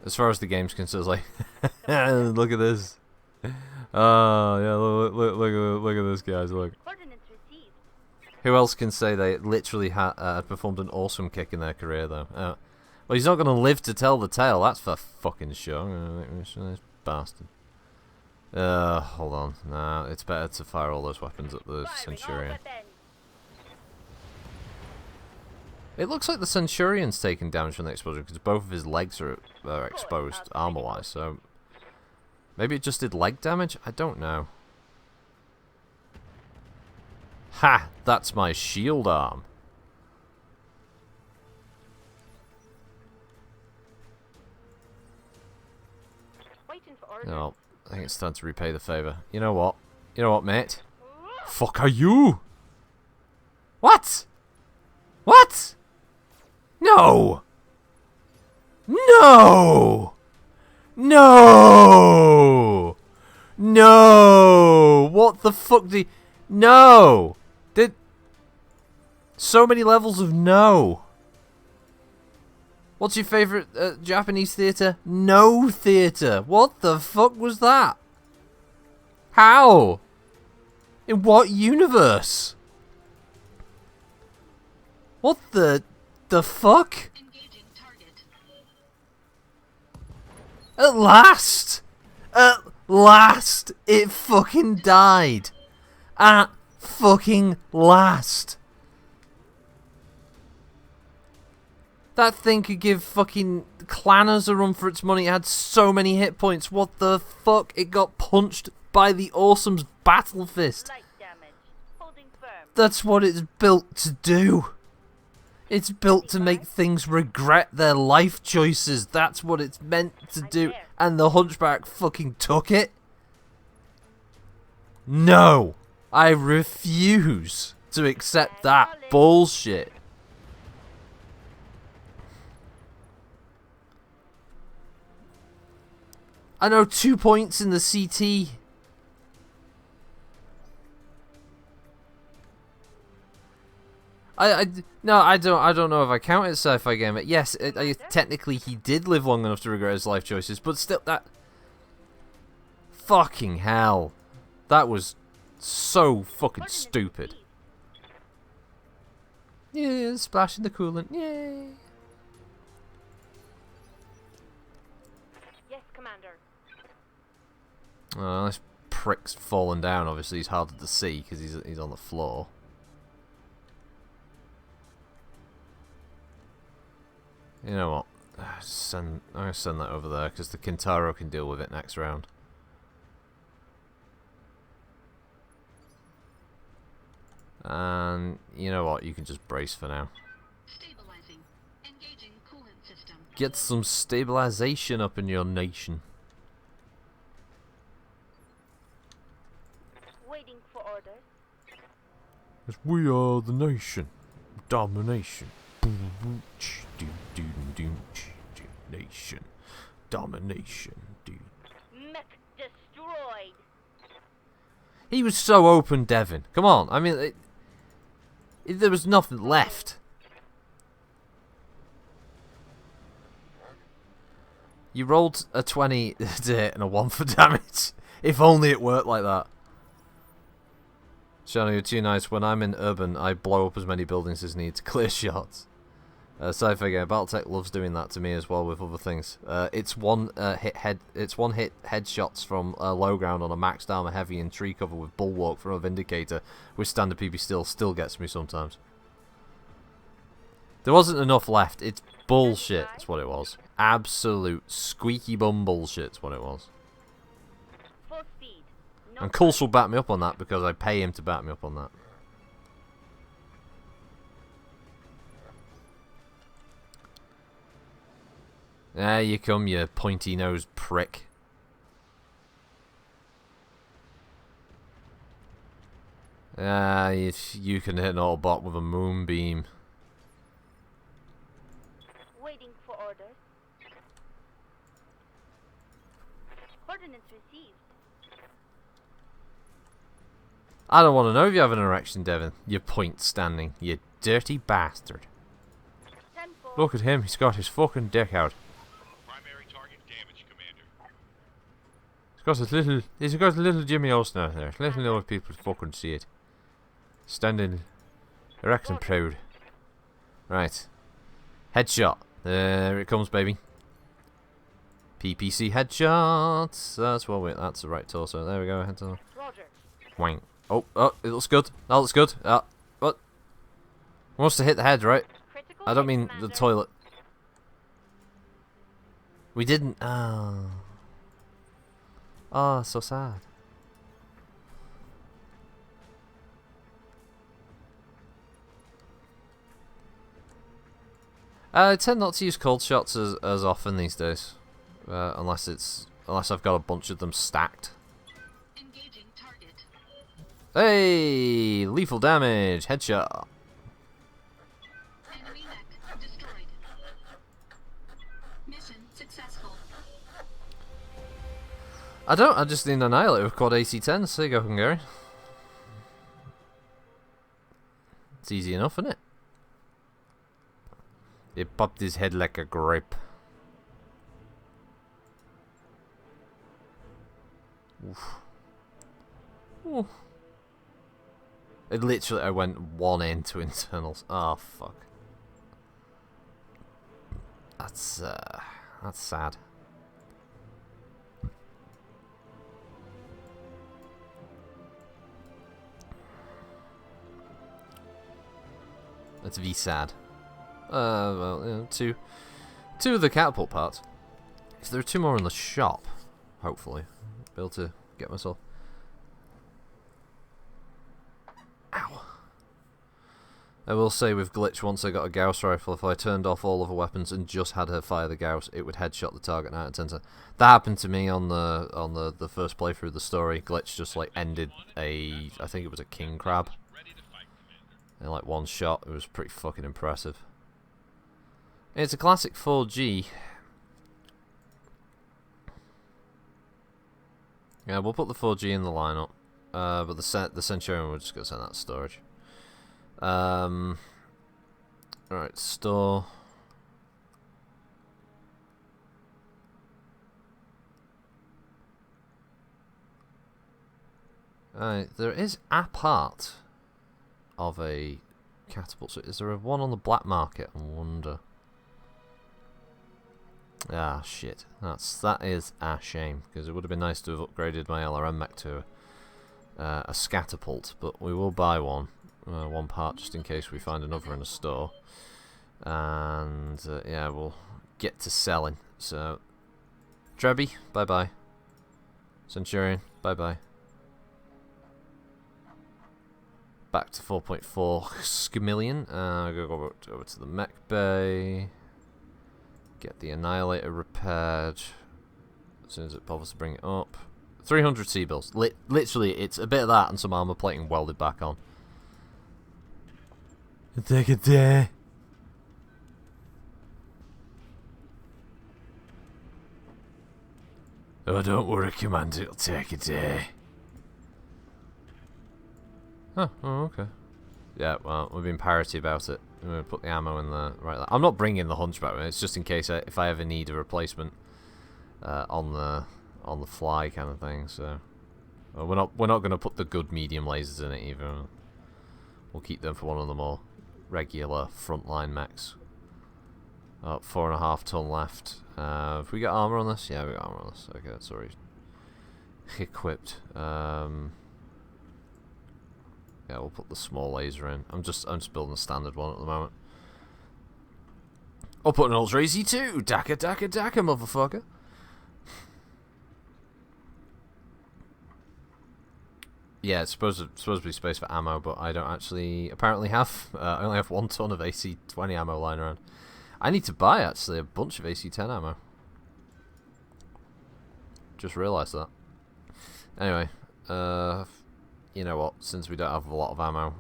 As far as the game's concerned, it's like, look at this. Oh yeah, look at this, guys. Look. Ordnance received. Who else can say they literally had performed an awesome kick in their career, though? Well, he's not going to live to tell the tale. That's for fucking sure. This bastard. Hold on. No, it's better to fire all those weapons at the Centurion. It looks like the Centurion's taken damage from the explosion because both of his legs are exposed armor-wise. So maybe it just did leg damage. I don't know. Ha! That's my shield arm. Waiting for orders. No, I think it's time to repay the favour. You know what? You know what, mate? Fuck are you? What? What? No! No! No! No! What the fuck did... No! Did... So many levels of no. What's your favourite Japanese theatre? No theatre. What the fuck was that? How? In what universe? What the fuck? Engaging target. At last! At last! It fucking died! At fucking last! That thing could give fucking Clanners a run for its money. It had so many hit points. What the fuck? It got punched by the Awesome's Battle Fist. Light damage. Holding firm. That's what it's built to do. It's built to make things regret their life choices. That's what it's meant to do. And the Hunchback fucking took it. No. I refuse to accept that bullshit. I know 2 points in the CT. No, I don't know if I count it as sci-fi game. Yes, technically he did live long enough to regret his life choices, but still, that fucking hell, that was so fucking stupid. Yeah, splashing the coolant, yay! Yes, Commander. This prick's fallen down. Obviously, he's harder to see because he's on the floor. You know what? I'm gonna send that over there because the Kintaro can deal with it next round. And you know what? You can just brace for now. Stabilizing. Engaging coolant system. Get some stabilization up in your nation. Waiting for orders. Because we are the nation. Domination. Nation. Domination, dude. Mech destroyed. He was so open, Devin. Come on. I mean, there was nothing left. You rolled a 20 to hit and a 1 for damage. If only it worked like that. Shano, you're too nice. When I'm in urban, I blow up as many buildings as need to clear shots. Sci-fi game. Battletech loves doing that to me as well with other things. It's one hit headshots from low ground on a maxed armor heavy in tree cover with bulwark from a vindicator with standard PP still gets me sometimes. There wasn't enough left. It's bullshit. That's what it was. Absolute squeaky bum bullshit. That's what it was. Full speed. No And Kulsh will back me up on that because I pay him to back me up on that. There you come, you pointy-nosed prick. You can hit an Autobot with a moonbeam. Waiting for orders. Coordinates received. I don't want to know if you have an erection, Devin. You point standing, you dirty bastard. 10-4. Look at him, he's got his fucking dick out. Primary target damage, Commander. He's got a little Jimmy Olsen out there. Let me know if people fucking see it. Standing erect and proud. Right. Headshot. There it comes, baby. PPC headshots. That's the right torso. There we go. Head on. Roger. Wang. Oh, it looks good. That looks good. What? Wants to hit the head, right? Critical I don't hit, mean the Commander. toilet. We didn't. Oh. Oh, so sad. I tend not to use cold shots as often these days, unless I've got a bunch of them stacked. Engaging target. Hey, lethal damage, headshot. Enemy mech destroyed. Mission successful. I just need an annihilator with quad AC-10s. There you go, Hungary. It's easy enough, isn't it? He popped his head like a grape. Oof. Ooh. It literally, I went one into internals. Oh fuck. That's sad. That's V sad. Well, you know, two of the catapult parts. If there are two more in the shop, hopefully, I'll be able to get myself. Ow. I will say with Glitch, once I got a Gauss rifle, if I turned off all other weapons and just had her fire the Gauss, it would headshot the target 9 out of 10 times. That happened to me on the first playthrough of the story. Glitch just like ended I think it was a king crab Ready to fight, Commander. in like one shot. It was pretty fucking impressive. It's a classic 4G. Yeah, we'll put the 4G in the lineup. But the Centurion, we're just gonna send that to storage. Alright, store. There is a part of a catapult. So is there a one on the black market? I wonder. Ah, shit. That is a shame, because it would have been nice to have upgraded my LRM mech to a scatapult, but we will buy one part just in case we find another in a store. And yeah, we'll get to selling. So, Trebby, bye bye. Centurion, bye bye. Back to 4.4 Skimillion. Go over to the mech bay. Get the Annihilator repaired as soon as it bothers to bring it up. 300 C-bills. Literally, it's a bit of that and some armor plating welded back on. It'll take a day. Oh, don't worry, Commander. It'll take a day. Oh, okay. Yeah, well, we've been parity about it. I'm going to put the ammo in the right. I'm not bringing the Hunchback. It's just in case if I ever need a replacement on the fly kind of thing. So we're not going to put the good medium lasers in it either. We'll keep them for one of the more regular frontline mechs. Oh, 4.5 ton left. Have we got armor on this? Yeah, we got armor on this. Okay, that's already equipped. Yeah, we'll put the small laser in. I'm just building a standard one at the moment. I'll put an Ultra AC2! Daka, daka, daka, motherfucker! Yeah, it's supposed to be space for ammo, but I don't actually apparently have. I only have 1 ton of AC-20 ammo lying around. I need to buy actually a bunch of AC-10 ammo. Just realised that. Anyway, you know what? Since we don't have a lot of ammo,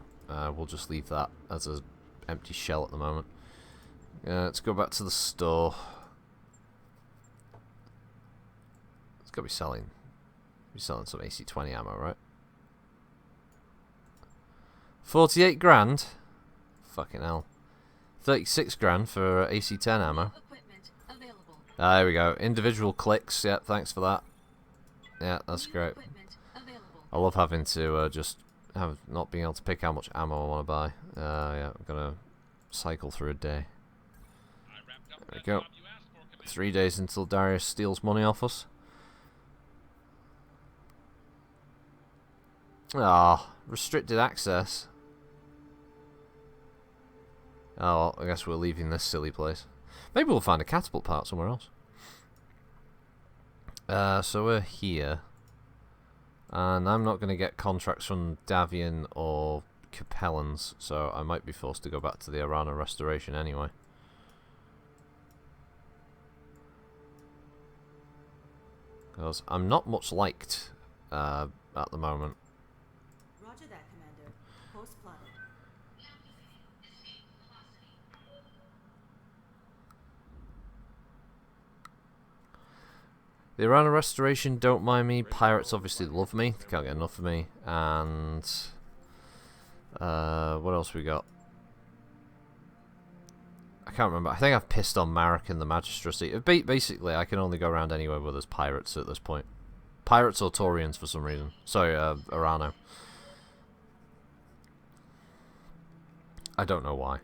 we'll just leave that as an empty shell at the moment. Let's go back to the store. It's got to be selling some AC-20 ammo, right? 48 grand? Fucking hell. 36 grand for AC-10 ammo. There we go. Individual clicks. Yeah, thanks for that. Yeah, that's great. I love having to just not being able to pick how much ammo I want to buy. Yeah, I'm gonna cycle through a day. There we go. 3 days until Darius steals money off us. Ah, restricted access. Oh, well, I guess we're leaving this silly place. Maybe we'll find a catapult part somewhere else. So we're here. And I'm not going to get contracts from Davian or Capellans, so I might be forced to go back to the Arana Restoration anyway. Because I'm not much liked at the moment. Roger that, Commander. Hoist plotted. The Arana Restoration don't mind me. Pirates obviously love me. They can't get enough of me. And what else we got? I can't remember. I think I've pissed on Marek and the Magistracy. Basically, I can only go around anywhere where there's pirates at this point. Pirates or Taurians for some reason. Sorry, Arano. I don't know why.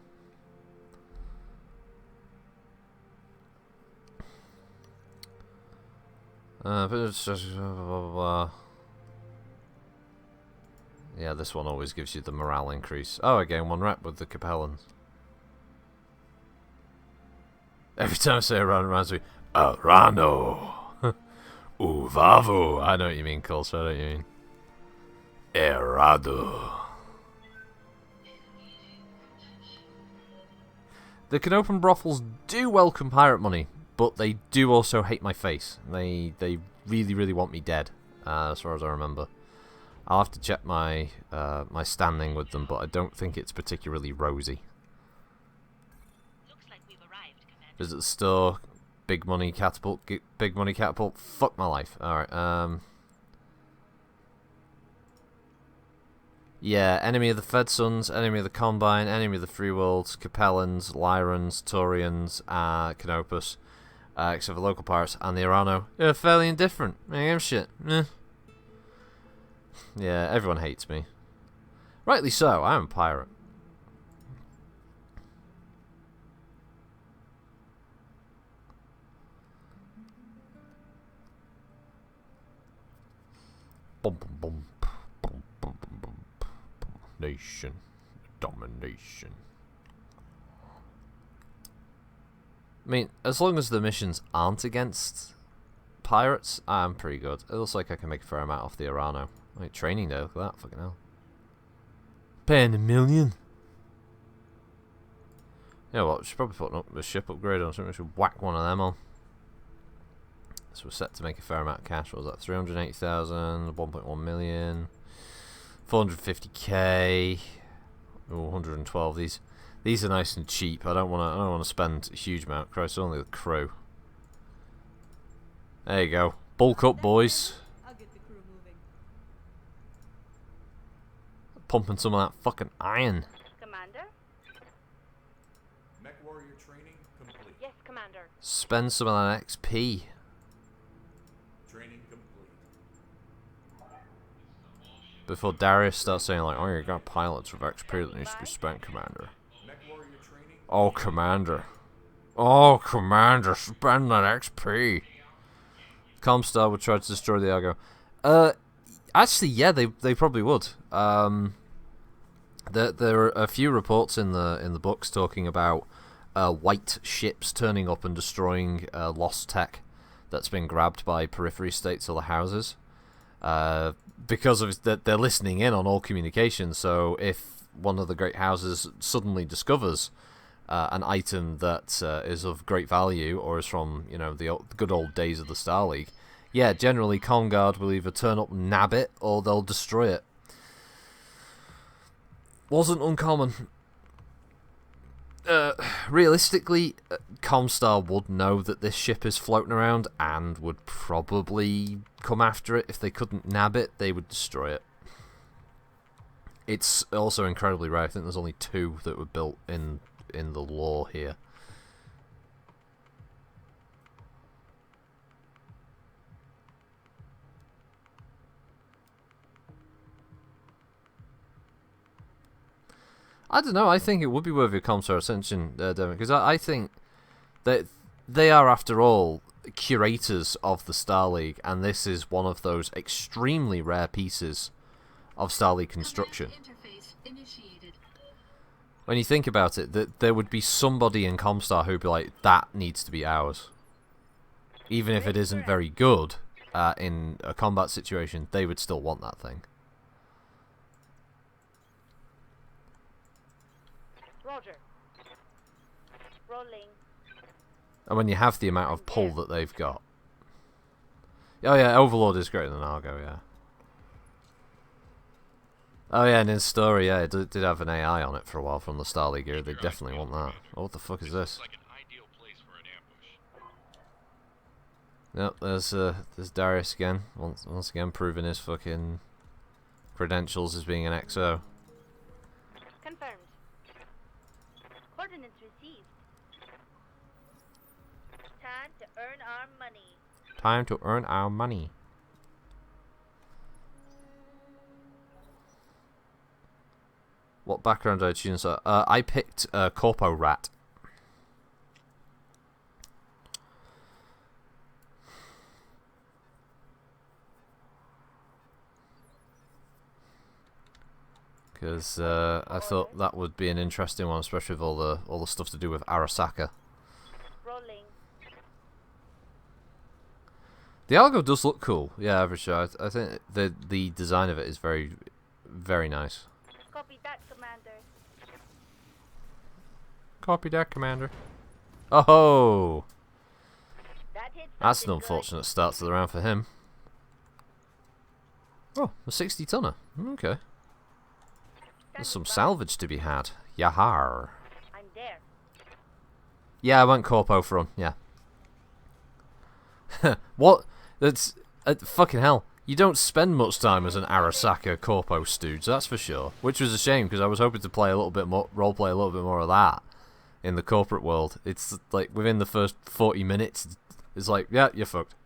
But it's just blah, blah, blah. Yeah, this one always gives you the morale increase. Oh, again, 1 rep with the Capellans. Every time I say Arano, it reminds me, Arano! Uvavo! I know what you mean, Colts, I know what you mean. Errado. The Canopan brothels do welcome pirate money, but they do also hate my face. They really, really want me dead, as far as I remember. I'll have to check my my standing with them, but I don't think it's particularly rosy. Looks like we've arrived, Commander. Visit the store. Big money catapult. Big money catapult. Fuck my life. Alright, yeah, enemy of the Fed Sons, enemy of the Combine, enemy of the Free Worlds, Capellans, Lyrans, Taurians, Canopus, except for local pirates, and the Arano. Yeah, fairly indifferent. I shit. Yeah, everyone hates me. Rightly so, I am a pirate. Bum, bum, bum, bum, bum, bum, bum. Nation. Domination. I mean, as long as the missions aren't against pirates, I'm pretty good. It looks like I can make a fair amount off the Arano. Like, training day, look at that, fucking hell. Paying $1 million. You know what, we should probably put up a ship upgrade on something. We should whack one of them on. So we're set to make a fair amount of cash. What was that? 380,000, 1.1 million, 450k. Oh, 112. These are nice and cheap. I don't want to spend a huge amount. Christ, only the crew. There you go. Bulk up, boys. I'll get the crew moving. Pumping some of that fucking iron. Commander? Mech warrior training complete. Yes, Commander. Spend some of that XP. Training complete. Before Darius starts saying like, oh, you got pilots with XP that needs to be spent, Commander. Mech warrior training. Oh, Commander. Oh, Commander, spend that XP. Comstar would try to destroy the Argo. Actually, yeah, they probably would. There are a few reports in the books talking about white ships turning up and destroying lost tech that's been grabbed by periphery states or the houses. Because of that, they're listening in on all communication. So if one of the great houses suddenly discovers an item that is of great value or is from the good old days of the Star League, yeah, generally Comguard will either turn up and nab it or they'll destroy it. Wasn't uncommon. Realistically, Comstar would know that this ship is floating around and would probably come after it. If they couldn't nab it, they would destroy it. It's also incredibly rare. I think there's only 2 that were built in the lore here. I don't know. I think it would be worthy of Comstar attention, Devin, because I think that they are, after all, curators of the Star League, and this is one of those extremely rare pieces of Star League construction. Interface initiated. When you think about it, that there would be somebody in Comstar who'd be like, that needs to be ours. Even if it isn't very good in a combat situation, they would still want that thing. Roger. Rolling. And when you have the amount of pull that they've got. Oh yeah, Overlord is greater than Argo, yeah. Oh yeah, and in story, yeah, it did have an AI on it for a while from the Star League era. They definitely want that. Oh, what the fuck is this? Like an ideal place for an ambush. Yep, there's Darius again. Once again, proving his fucking credentials as being an XO. Confirmed. Coordinates received. Time to earn our money. Time to earn our money. What background did I choose? I picked Corpo Rat. Because I thought that would be an interesting one, especially with all the stuff to do with Arasaka. Rolling. The Algo does look cool. Yeah, for sure. I think the design of it is very, very nice. Copy that, Commander. Copy that, Commander. Oh, That hit that's an something good. unfortunate start to the round for him. Oh, a 60-tonner. Okay. There's some salvage to be had. Yahar. I'm there. Yeah, I went Corpo for him. Yeah. What? That's fucking hell. You don't spend much time as an Arasaka Corpo stooge, that's for sure. Which was a shame because I was hoping to play a little bit more, roleplay a little bit more of that in the corporate world. It's like within the first 40 minutes, it's like, yeah, you're fucked.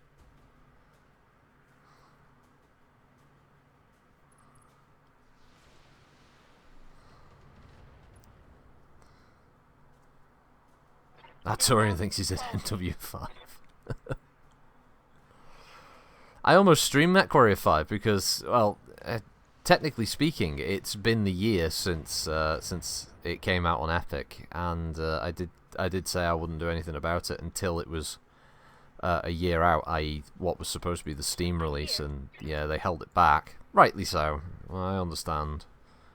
That Torian thinks he's at NW5. I almost streamed MechWarrior 5 because, well, technically speaking, it's been the year since it came out on Epic, and I did say I wouldn't do anything about it until it was a year out, i.e., what was supposed to be the Steam release, and yeah, they held it back. Rightly so. I understand.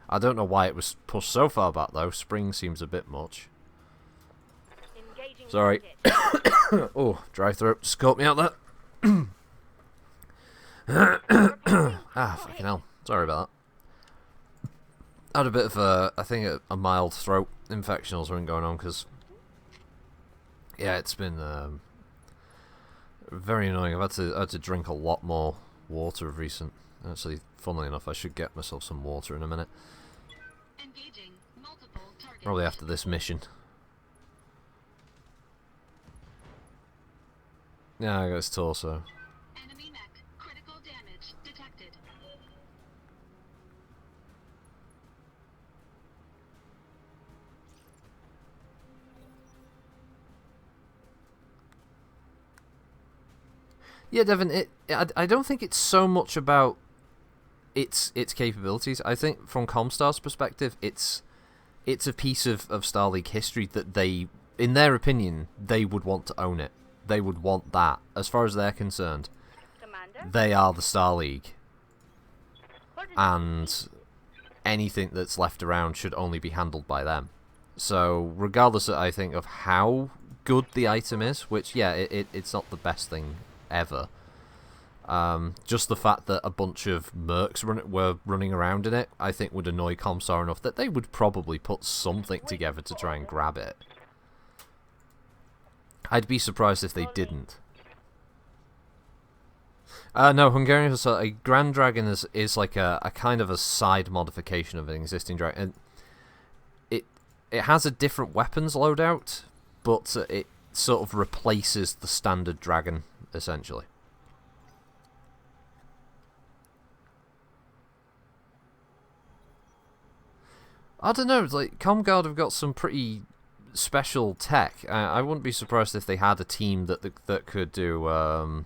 I don't know why it was pushed so far back though. Spring seems a bit much. Engaging Sorry. target. Oh, dry throat just caught me out there. Fucking hell. Sorry about that. I had a bit of I think a mild throat infection or something going on because, yeah, it's been very annoying. I've had to drink a lot more water of recent. Actually, funnily enough, I should get myself some water in a minute. Engaging multiple targets. Probably after this mission. Yeah, I got his torso. Enemy mech. Critical damage detected. Yeah, Devin. I don't think it's so much about its capabilities. I think from Comstar's perspective, it's a piece of Star League history that they, in their opinion, they would want to own it. They would want that. As far as they're concerned, Commander? they are the Star League, Coordinates. and anything that's left around should only be handled by them. So, regardless, I think, of how good the item is, which, yeah, it's not the best thing ever. Just the fact that a bunch of mercs were running around in it, I think would annoy Comstar enough that they would probably put something together to try and grab it. I'd be surprised if they didn't. No, Hungarian Assault, a Grand Dragon is like a kind of a side modification of an existing dragon. And it has a different weapons loadout, but it sort of replaces the standard dragon, essentially. I don't know, like, Comguard have got some pretty special tech. I wouldn't be surprised if they had a team that could do an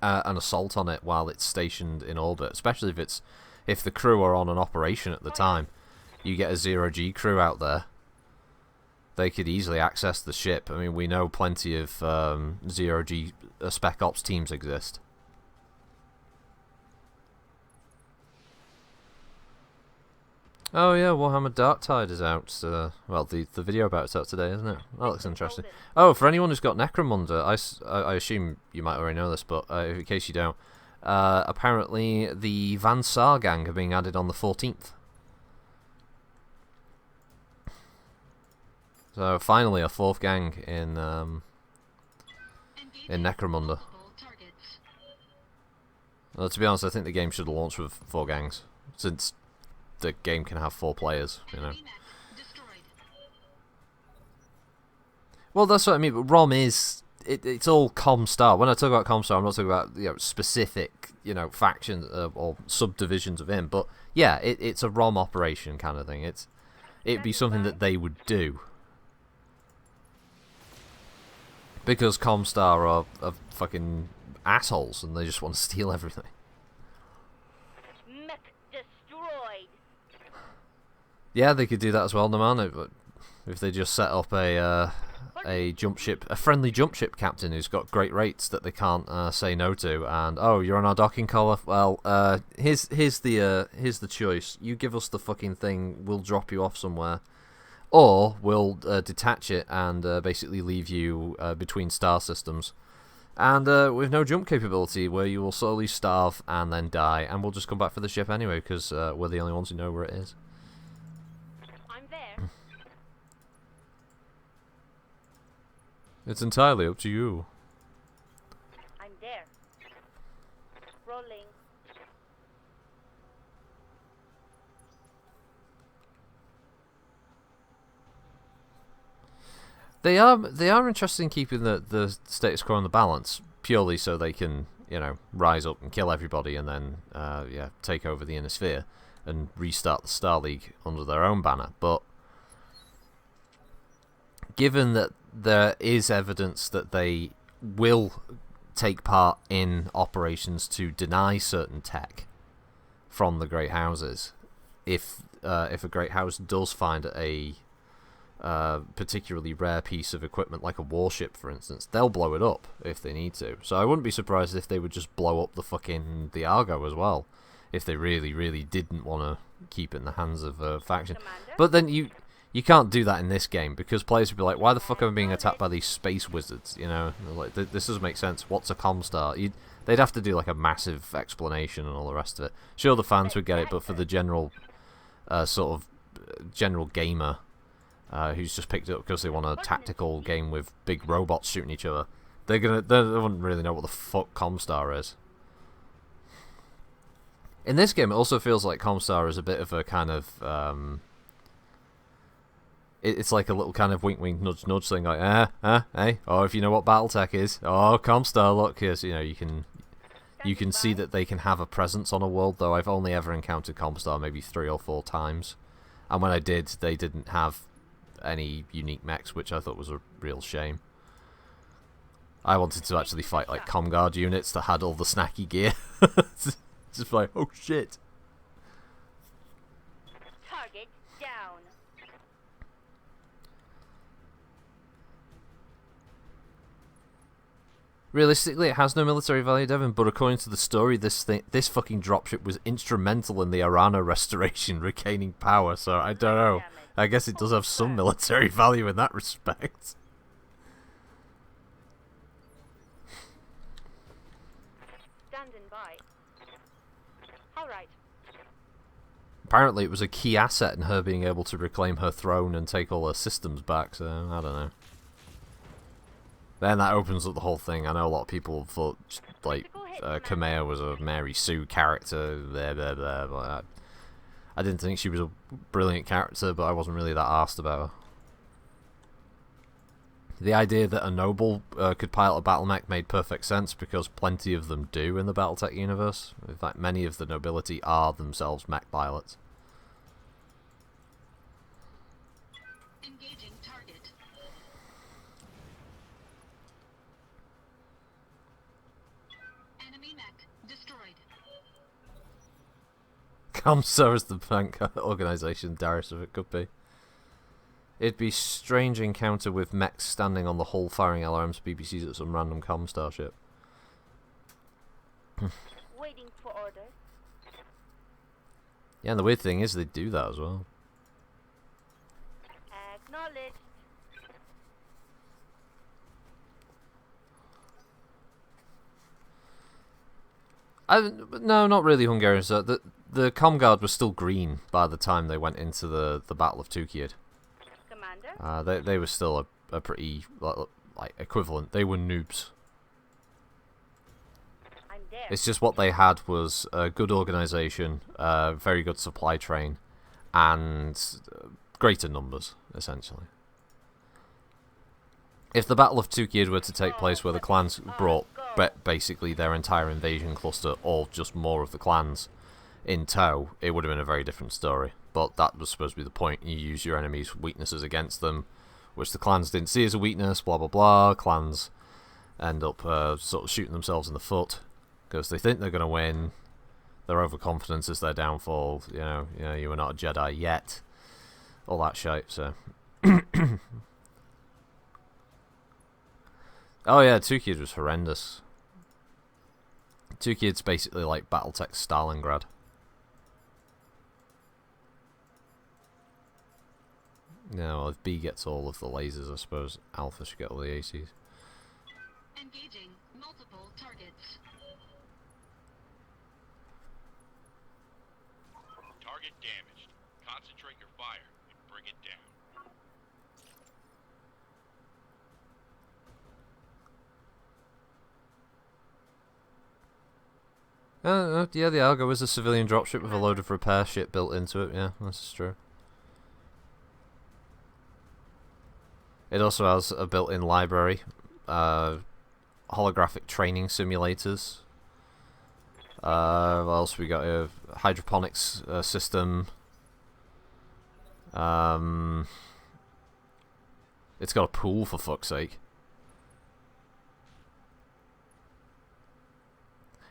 assault on it while it's stationed in orbit, especially if the crew are on an operation at the time. You get a 0G crew out there, they could easily access the ship. I mean, we know plenty of 0G spec ops teams exist. Oh yeah, Warhammer Darktide is out. Well, the video about it's out today, isn't it? That looks interesting. Oh, for anyone who's got Necromunda, I assume you might already know this, but in case you don't, apparently the Van Saar gang are being added on the 14th. So finally, a 4th gang in Necromunda. Well, to be honest, I think the game should have launched with 4 gangs, since the game can have 4 players, you know. Well, that's what I mean, but ROM is... It's all Comstar. When I talk about Comstar, I'm not talking about specific, factions or subdivisions of him, but yeah, it's a ROM operation kind of thing. It'd be something that they would do. Because Comstar are fucking assholes and they just want to steal everything. Mech destroyed. Yeah, they could do that as well, no man. If they just set up a jump ship, a friendly jump ship captain who's got great rates that they can't say no to, and oh, you're on our docking collar. Well, here's the choice. You give us the fucking thing, we'll drop you off somewhere, or we'll detach it and basically leave you between star systems, and with no jump capability, where you will slowly starve and then die, and we'll just come back for the ship anyway because we're the only ones who know where it is. I'm there. It's entirely up to you. I'm there. Rolling. They are interested in keeping the status quo and the balance, purely so they can, rise up and kill everybody and then take over the inner sphere and restart the Star League under their own banner. But given that there is evidence that they will take part in operations to deny certain tech from the Great Houses, if a Great House does find a particularly rare piece of equipment like a warship, for instance, they'll blow it up if they need to. So I wouldn't be surprised if they would just blow up the Argo as well, if they really didn't want to keep it in the hands of a faction. Commander? But then you can't do that in this game, because players would be like, why the fuck am I being attacked by these space wizards? Like, this doesn't make sense. What's a Comstar? They'd have to do like a massive explanation and all the rest of it. Sure, the fans would get it, but for the general general gamer who's just picked it up because they want a tactical game with big robots shooting each other, they wouldn't really know what the fuck Comstar is. In this game, it also feels like Comstar is a bit of a kind of it's like a little kind of wink wink nudge nudge thing, like hey, or if you know what BattleTech is, oh, Comstar, look, here's, you can see that they can have a presence on a world, though I've only ever encountered Comstar maybe 3 or 4 times, and when I did, they didn't have any unique mechs, which I thought was a real shame. I wanted to actually fight like Comguard units that had all the snacky gear. Just like, oh shit. Target down. Realistically, it has no military value, Devon, but according to the story, this fucking dropship was instrumental in the Arana restoration, regaining power, so I don't know. I guess it does have some military value in that respect. Standing by. All right. Apparently it was a key asset in her being able to reclaim her throne and take all her systems back, so I don't know. Then that opens up the whole thing. I know a lot of people thought, like, Kamea was a Mary Sue character, blah, blah, blah, but I didn't think she was a brilliant character, but I wasn't really that arsed about her. The idea that a noble could pilot a battle mech made perfect sense, because plenty of them do in the Battletech universe. In fact, many of the nobility are themselves mech pilots. Engaging target. Enemy mech destroyed. Comstar is the bank organisation, Darius, if it could be. It'd be strange encounter with mechs standing on the hull firing alarms BBCs at some random Comstar ship. Waiting for orders. Yeah, and the weird thing is they do that as well. Acknowledged. No, not really Hungarian. So the Comguard was still green by the time they went into the Battle of Tukid. Commander? They were still a pretty like equivalent. They were noobs. I'm there. It's just what they had was a good organisation, very good supply train, and greater numbers, essentially. If the Battle of Tukid were to take place where the clans brought basically their entire invasion cluster, or just more of the clans, in tow, it would have been a very different story. But that was supposed to be the point. You use your enemy's weaknesses against them, which the clans didn't see as a weakness, blah blah blah. Clans end up sort of shooting themselves in the foot, because they think they're going to win. Their overconfidence is their downfall. You know, you were not a Jedi yet. All that shit, so... Oh yeah, Tukid was horrendous. Tukid's basically like Battletech Stalingrad. Yeah, well, if B gets all of the lasers, I suppose Alpha should get all the ACs. Engaging multiple targets. Target damaged. Concentrate your fire and bring it down. Yeah, the Algo is a civilian dropship with a load of repair shit built into it. Yeah, that's true. It also has a built-in library, holographic training simulators. What else we got? A hydroponics system. It's got a pool, for fuck's sake.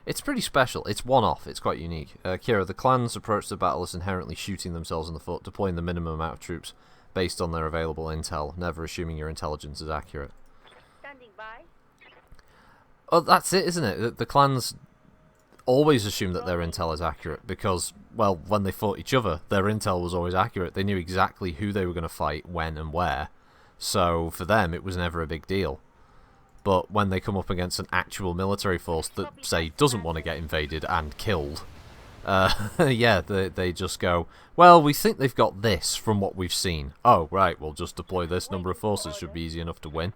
It's pretty special. It's one-off. It's quite unique. Kira, the clans approach the battle as inherently shooting themselves in the foot, deploying the minimum amount of troops based on their available intel, never assuming your intelligence is accurate. Standing by. Oh, that's it, isn't it? The clans always assume that their intel is accurate because, well, when they fought each other, their intel was always accurate. They knew exactly who they were going to fight, when and where. So for them, it was never a big deal. But when they come up against an actual military force that, say, doesn't want to get invaded and killed, yeah, they just go, well, we think they've got this from what we've seen. Oh, right, we'll just deploy this number of forces. Should be easy enough to win.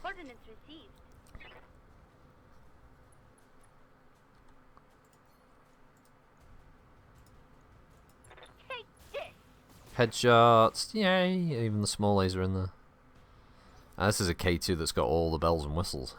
Coordinates received. Take this. Headshots, yay, even the small laser in there. And this is a K2 that's got all the bells and whistles.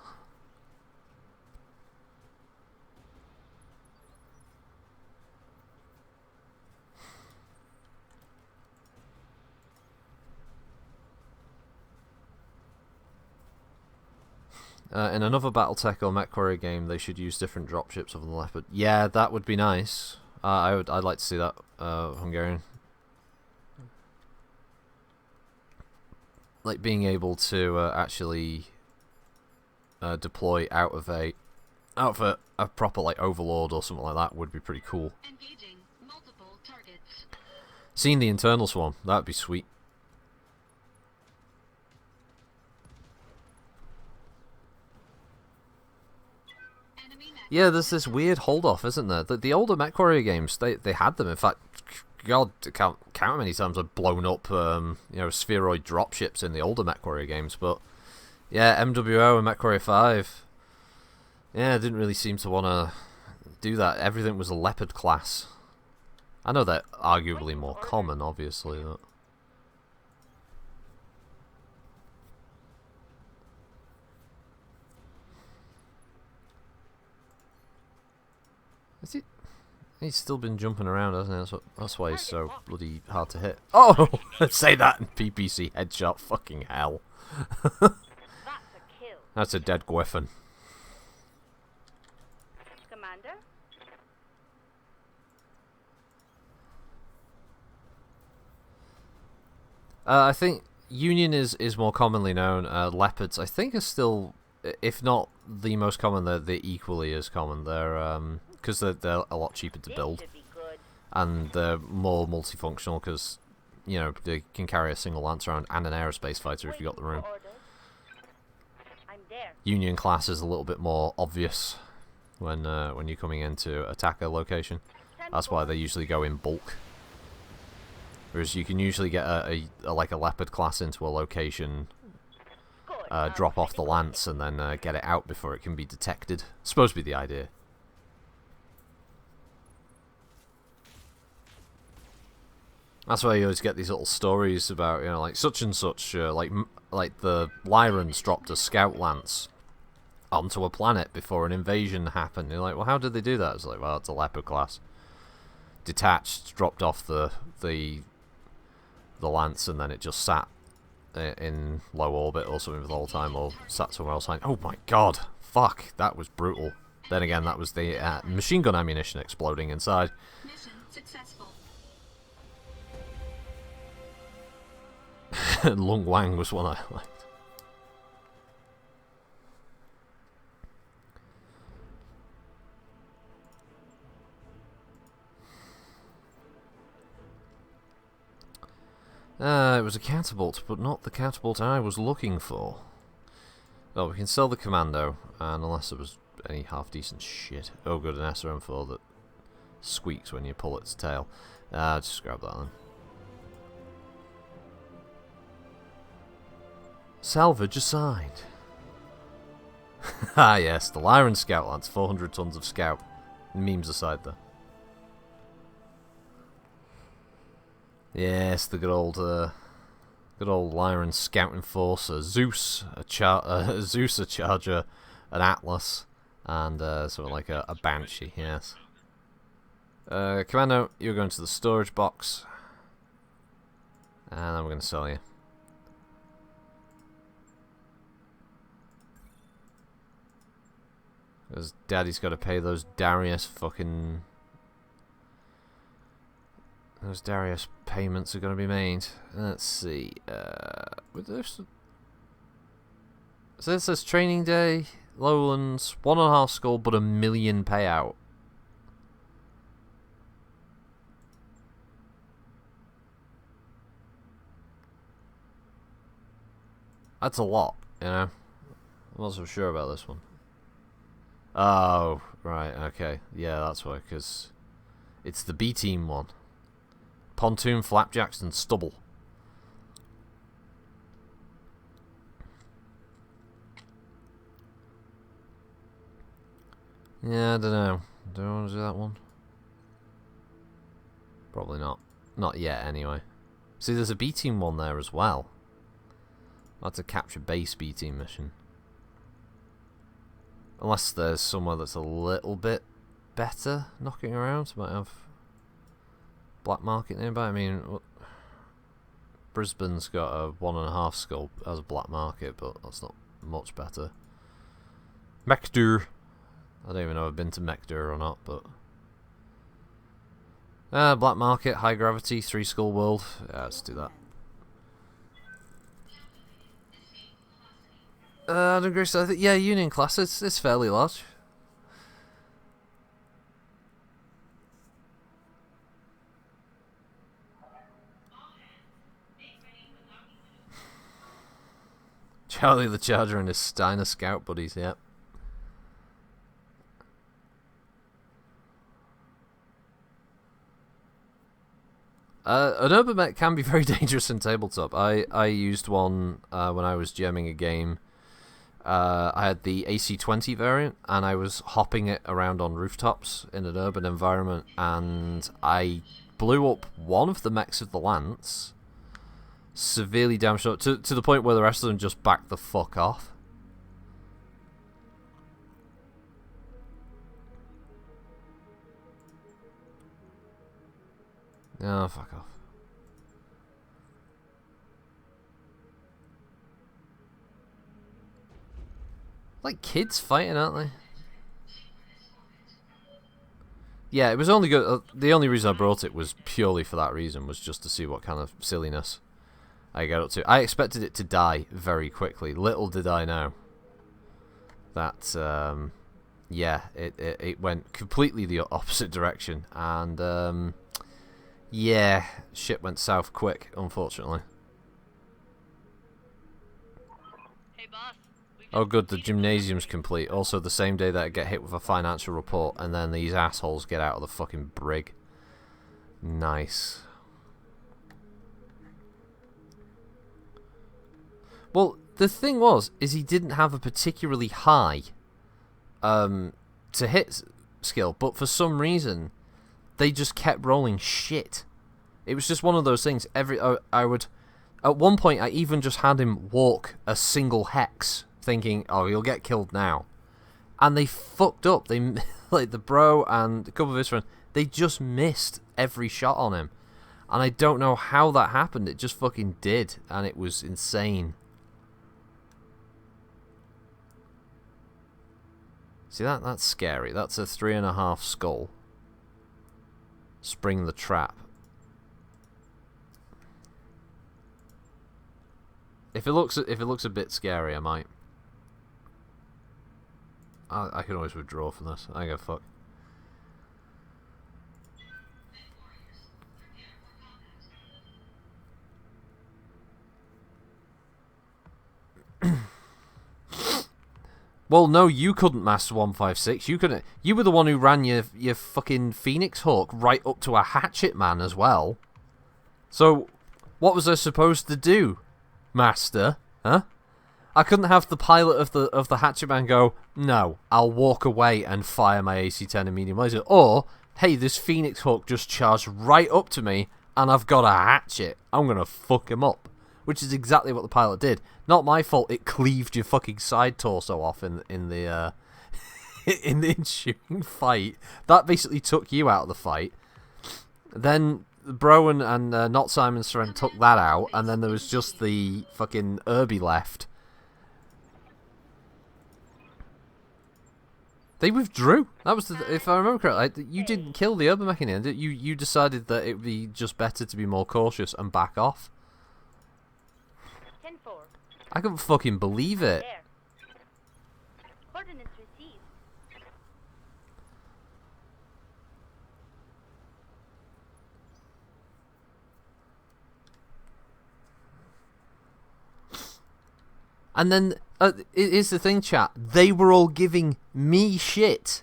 In another BattleTech or MechWarrior game, they should use different dropships of the Leopard. Yeah, that would be nice. I'd like to see that, Hungarian. Like being able to actually deploy out of a proper like Overlord or something like that would be pretty cool. Engaging multiple targets. Seeing the internal swarm, that'd be sweet. Enemy mech. Yeah, there's this weird hold-off, isn't there? The older MechWarrior games, they had them. In fact, God, count how many times I've blown up, spheroid dropships in the older MechWarrior games. But yeah, MWO and MechWarrior 5, yeah, didn't really seem to want to do that. Everything was a Leopard class. I know they're arguably more common, obviously. But is it? He's still been jumping around, hasn't he? That's why he's so bloody hard to hit. Oh! Say that in PPC headshot. Fucking hell. That's a kill. That's a dead Gwyffin. Commander? I think Union is more commonly known. Leopards, I think, are still, if not the most common, they're equally as common. They're because they're a lot cheaper to This build, should be good. and they're more multifunctional because they can carry a single lance around and an aerospace fighter if you got the room. Waiting for orders. I'm there. Union class is a little bit more obvious when you're coming in to attack a location. That's why they usually go in bulk. Whereas you can usually get a Leopard class into a location, Good. drop off the lance, and then get it out before it can be detected. Supposed to be the idea. That's why you always get these little stories about, like such and such, like the Lyrans dropped a scout lance onto a planet before an invasion happened. You're like, well, how did they do that? It's like, well, it's a Leopard class. Detached, dropped off the lance, and then it just sat in low orbit or something the whole time, or sat somewhere else. Like, oh my god, fuck, that was brutal. Then again, that was the machine gun ammunition exploding inside. Mission successful. Lung Wang was one I liked. It was a counterbolt, but not the counterbolt I was looking for. Oh, we can sell the commando, and unless there was any half-decent shit. Oh, good, an SRM4 that squeaks when you pull its tail. Just grab that then. Salvage assigned. Ah yes, the Lyran Scout Lance, 400 tons of scout. Memes aside though. Yes, the good old Lyran Scouting Force, a Zeus, a Charger, an Atlas, and sort of like a Banshee, yes. Commando, you're going to the storage box. And then we're going to sell you. Because Daddy's got to pay those Darius fucking... Those Darius payments are going to be made. Let's see. So this says training day, Lowlands, 1.5 skull, but 1 million payout. That's a lot, I'm not so sure about this one. Oh, right, okay. Yeah, that's why, because it's the B-team one. Pontoon, flapjacks, and stubble. Yeah, I don't know. Do I want to do that one? Probably not. Not yet, anyway. See, there's a B-team one there as well. That's a capture base B-team mission. Unless there's somewhere that's a little bit better knocking around. Might have black market nearby. I mean, Brisbane's got a 1.5 skull as a black market, but that's not much better. Mector. I don't even know if I've been to Mector or not, but... Black Market, High Gravity, 3 Skull World. Yeah, let's do that. I don't agree, so I think, yeah, Union class, it's fairly large. Charlie the Charger and his Steiner Scout buddies, yep. An urban mech can be very dangerous in tabletop. I used one when I was jamming a game. I had the AC-20 variant, and I was hopping it around on rooftops in an urban environment, and I blew up one of the mechs of the Lance, severely damaged up, to the point where the rest of them just backed the fuck off. Oh, fuck off. Like kids fighting, aren't they? Yeah, it was only good. The only reason I brought it was purely for that reason, was just to see what kind of silliness I get up to. I expected it to die very quickly. Little did I know that, yeah, it went completely the opposite direction, and yeah, shit went south quick, unfortunately. Hey, boss. Oh good, the gymnasium's complete. Also the same day that I get hit with a financial report, and then these assholes get out of the fucking brig. Nice. Well, the thing is he didn't have a particularly high to hit skill, but for some reason they just kept rolling shit. It was just one of those things. I would, at one point, I even just had him walk a single hex, thinking, "Oh, he'll get killed now," and they fucked up. They like the bro and a couple of his friends. They just missed every shot on him, and I don't know how that happened. It just fucking did, and it was insane. See that's scary. That's a 3.5 skull. Spring the trap. If it looks a bit scary, I might. I can always withdraw from this. I go fuck. Well, no, you couldn't master 156. You couldn't. You were the one who ran your fucking Phoenix Hawk right up to a hatchet man as well. So, what was I supposed to do, Master? Huh? I couldn't have the pilot of the hatchet man go, "No, I'll walk away and fire my AC-10 and medium laser," or, "Hey, this Phoenix Hawk just charged right up to me and I've got a hatchet. I'm gonna fuck him up." Which is exactly what the pilot did. Not my fault. It cleaved your fucking side torso off in the in the ensuing fight. That basically took you out of the fight. Then Bro and Not Simon's friend took that out, and then there was just the fucking Irby left. They withdrew. That was if I remember correctly. You didn't kill the Urban Mech in the end. You decided that it would be just better to be more cautious and back off. 10-4. I couldn't fucking believe it. There. Coordinates received. And then, here's the thing, chat. They were all giving me shit.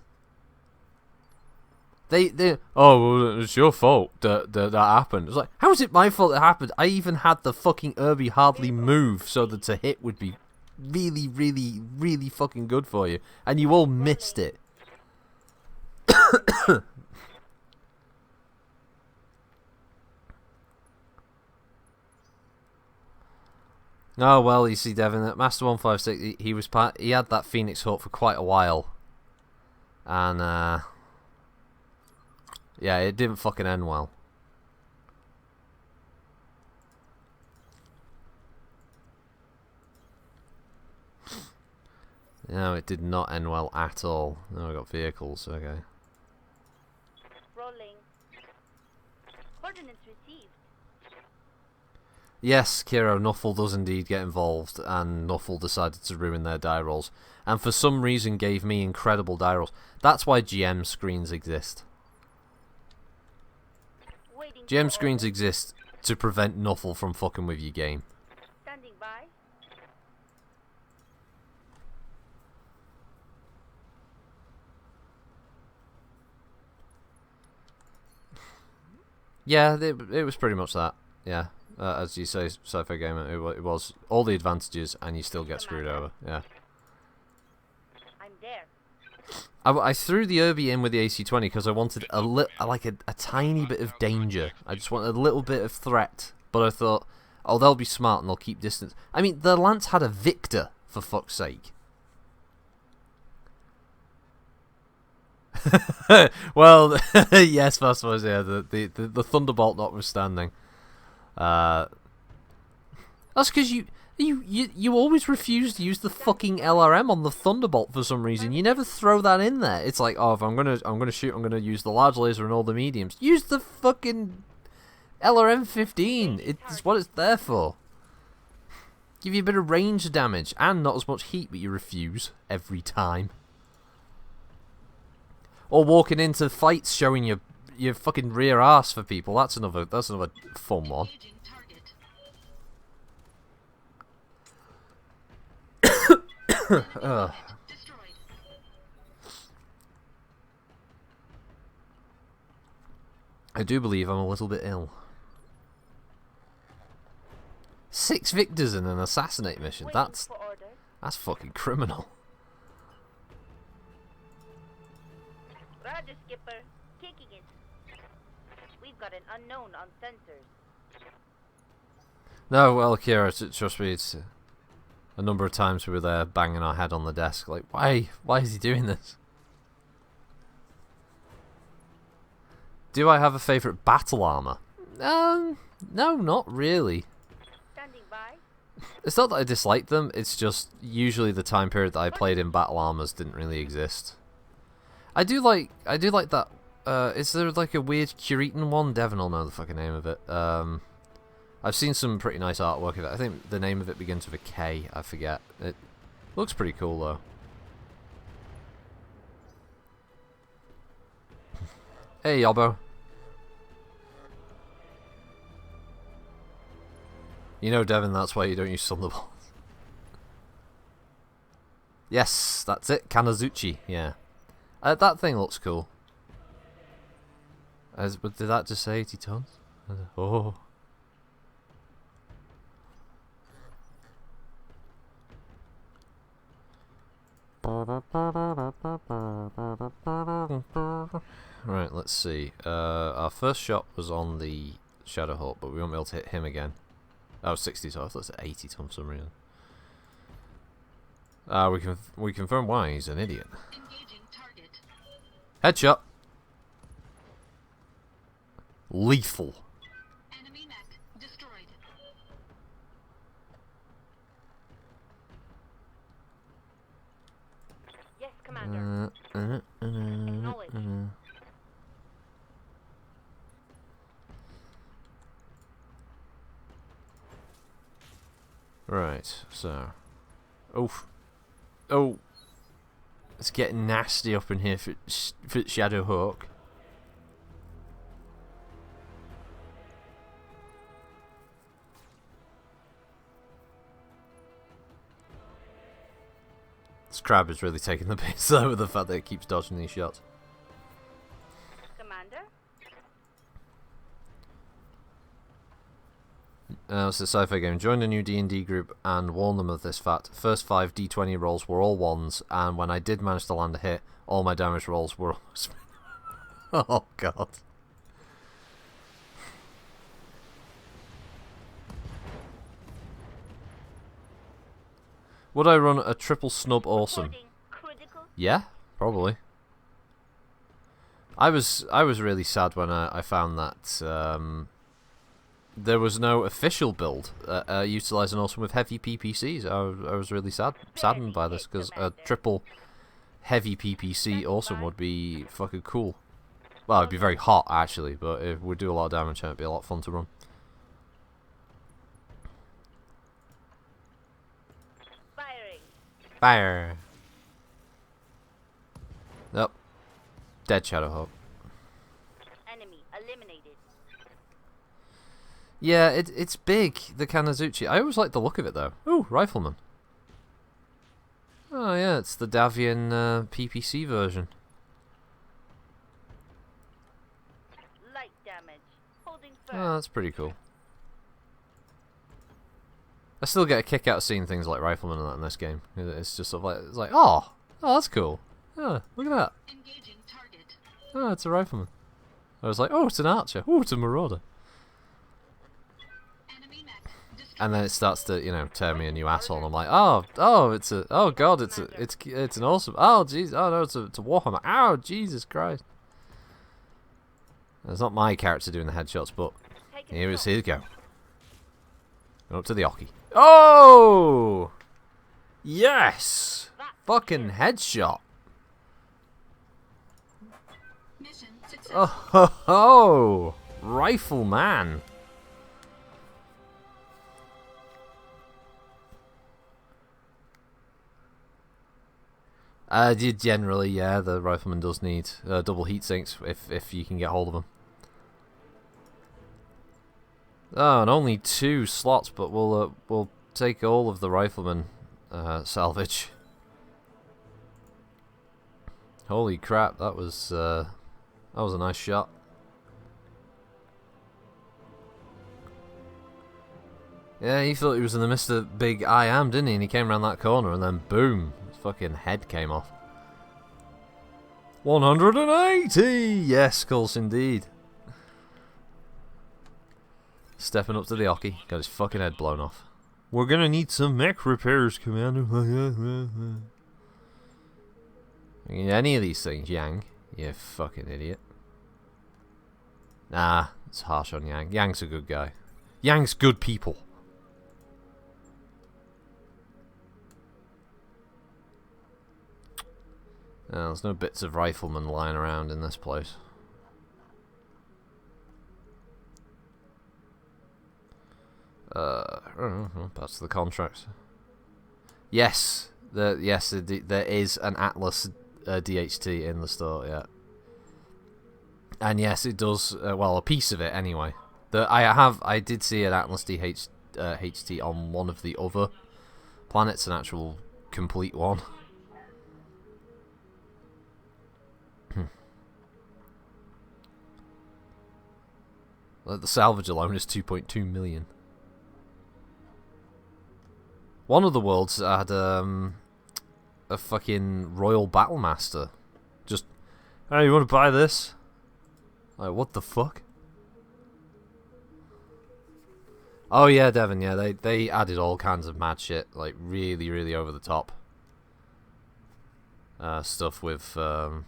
Oh, well, it's your fault that happened. It's like, how is it my fault it happened? I even had the fucking Irby hardly move so that a hit would be really, really, really fucking good for you. And you all missed it. Oh, well, you see, Devin, that Master 156, he had that Phoenix Hawk for quite a while. And, yeah, it didn't fucking end well. No, it did not end well at all. No, I got vehicles, okay. Rolling. Coordinates received. Yes, Kiro, Nuffle does indeed get involved, and Nuffle decided to ruin their die rolls. And for some reason gave me incredible die rolls. That's why GM screens exist. Waiting GM for screens orders. exist to prevent Nuffle from fucking with your game. Standing by. Yeah, it was pretty much that. Yeah, as you say, Sci-Fi Gamer, it was all the advantages, and you still get screwed over. Yeah. I'm there. I threw the Irby in with the AC-20 because I wanted a tiny bit of danger. I just wanted a little bit of threat. But I thought, oh, they'll be smart and they'll keep distance. I mean, the Lance had a Victor, for fuck's sake. Well, yes, first of all, yeah, the Thunderbolt notwithstanding. That's because you always refuse to use the fucking LRM on the Thunderbolt for some reason. You never throw that in there. It's like, oh, if I'm gonna shoot, I'm gonna use the large laser and all the mediums. Use the fucking LRM 15. It's what it's there for. Give you a bit of range damage and not as much heat, but you refuse every time. Or walking into fights showing your fucking rear arse for people. That's another fun one. Engaging target. Ugh. Destroyed. I do believe I'm a little bit ill. 6 victors in an assassinate mission. Waiting That's for orders. fucking criminal. Roger, Skipper. Kicking it. We've got an unknown on sensors. No, well, Kira, trust me, it's a number of times we were there banging our head on the desk, like, why is he doing this? Do I have a favourite battle armor? No, not really. Standing by. It's not that I dislike them, it's just usually the time period that I played in battle armors didn't really exist. I do like that. Is there like a weird Curitan one? Devon will know the fucking name of it. I've seen some pretty nice artwork of it. I think the name of it begins with a K. I forget. It looks pretty cool though. Hey, Yobbo. You know, Devon, that's why you don't use Thunderbolts. Yes, that's it. Kanazuchi, yeah. That thing looks cool. But did that just say 80 tons? Oh. Right, let's see. Our first shot was on the Shadowhawk, but we won't be able to hit him again. That was 60, so I thought it was 80 ton for some reason. We confirm why he's an idiot. Engaging target. Headshot. Lethal. Enemy mech destroyed. Yes, Commander. Acknowledge. Right, so. Oh. It's getting nasty up in here for Shadowhawk. This crab is really taking the piss though with the fact that it keeps dodging these shots. Commander. It's a sci-fi game. Join a new D&D group and warn them of this fact. First 5 D20 rolls were all ones, and when I did manage to land a hit, all my damage rolls were almost... Oh god. Would I run a triple snub awesome? Reporting critical. Yeah, probably. I was really sad when I found that there was no official build utilizing awesome with heavy PPCs. I was really saddened by this because a triple heavy PPC awesome would be fucking cool. Well, it'd be very hot actually, but it would do a lot of damage and it'd be a lot of fun to run. Firing. Fire. Nope. Dead Shadowhawk. Enemy eliminated. Yeah, it's big, the Kanazuchi. I always like the look of it though. Ooh, Rifleman. Oh yeah, it's the Davian PPC version. Light damage. Holding firm. Oh, that's pretty cool. I still get a kick out of seeing things like Rifleman and that in this game. It's just sort of like, it's like, oh, that's cool. Oh, look at that. Engaging target. Oh, it's a Rifleman. I was like, oh, it's an Archer. Oh, it's a Marauder. Enemy mech destroyed. And then it starts to, you know, tear me a new asshole, and I'm like, oh, it's a, oh god, it's an awesome, oh jeez, oh no, it's a Warhammer, oh Jesus Christ. It's not my character doing the headshots, but here we go. Going up to the Oki. Oh, yes, fucking headshot. Mission success. Oh ho ho, Rifleman. Generally, yeah, the Rifleman does need double heat sinks if you can get hold of them. Oh, and only 2 slots, but we'll take all of the Rifleman salvage. Holy crap, that was a nice shot. Yeah, he thought he was in the Mr. Big I Am, didn't he? And he came around that corner, and then boom. Fucking head came off. 180! Yes, Skulls indeed. Stepping up to the Oki. Got his fucking head blown off. We're gonna need some mech repairs, Commander. Any of these things, Yang. You fucking idiot. Nah, it's harsh on Yang. Yang's a good guy. Yang's good people. There's no bits of Rifleman lying around in this place. That's the contracts. Yes, there is an Atlas DHT in the store. Yeah, and yes, it does. Well, a piece of it anyway. I did see an Atlas HT on one of the other planets, an actual complete one. Like the salvage alone is 2.2 million. One of the worlds had a fucking Royal Battlemaster. Just, hey, you want to buy this? Like, what the fuck? Oh yeah, Devon. Yeah, they added all kinds of mad shit, like really, really over the top stuff with the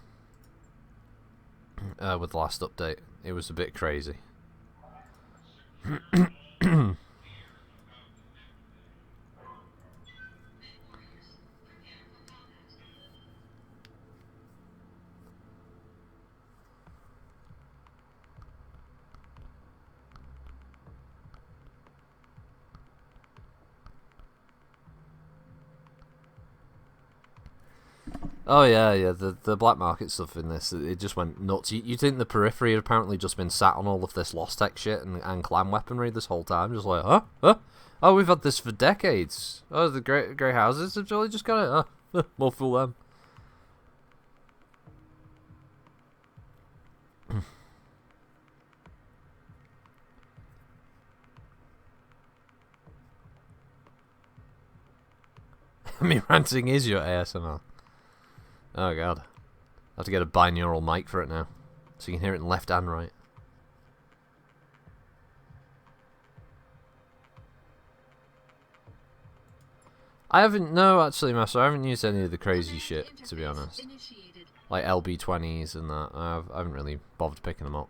last update. It was a bit crazy. Oh yeah, the black market stuff in this, it just went nuts. You think the periphery had apparently just been sat on all of this Lost Tech shit and clan weaponry this whole time, just like, huh? Oh, we've had this for decades. Oh, the grey houses have really just got it. More fool them. I mean, ranting is your ASMR. Oh god. I have to get a binaural mic for it now, so you can hear it in left and right. Actually, Master, I haven't used any of the crazy shit, to be honest. Initiated. Like LB20s and that. I haven't really bothered picking them up.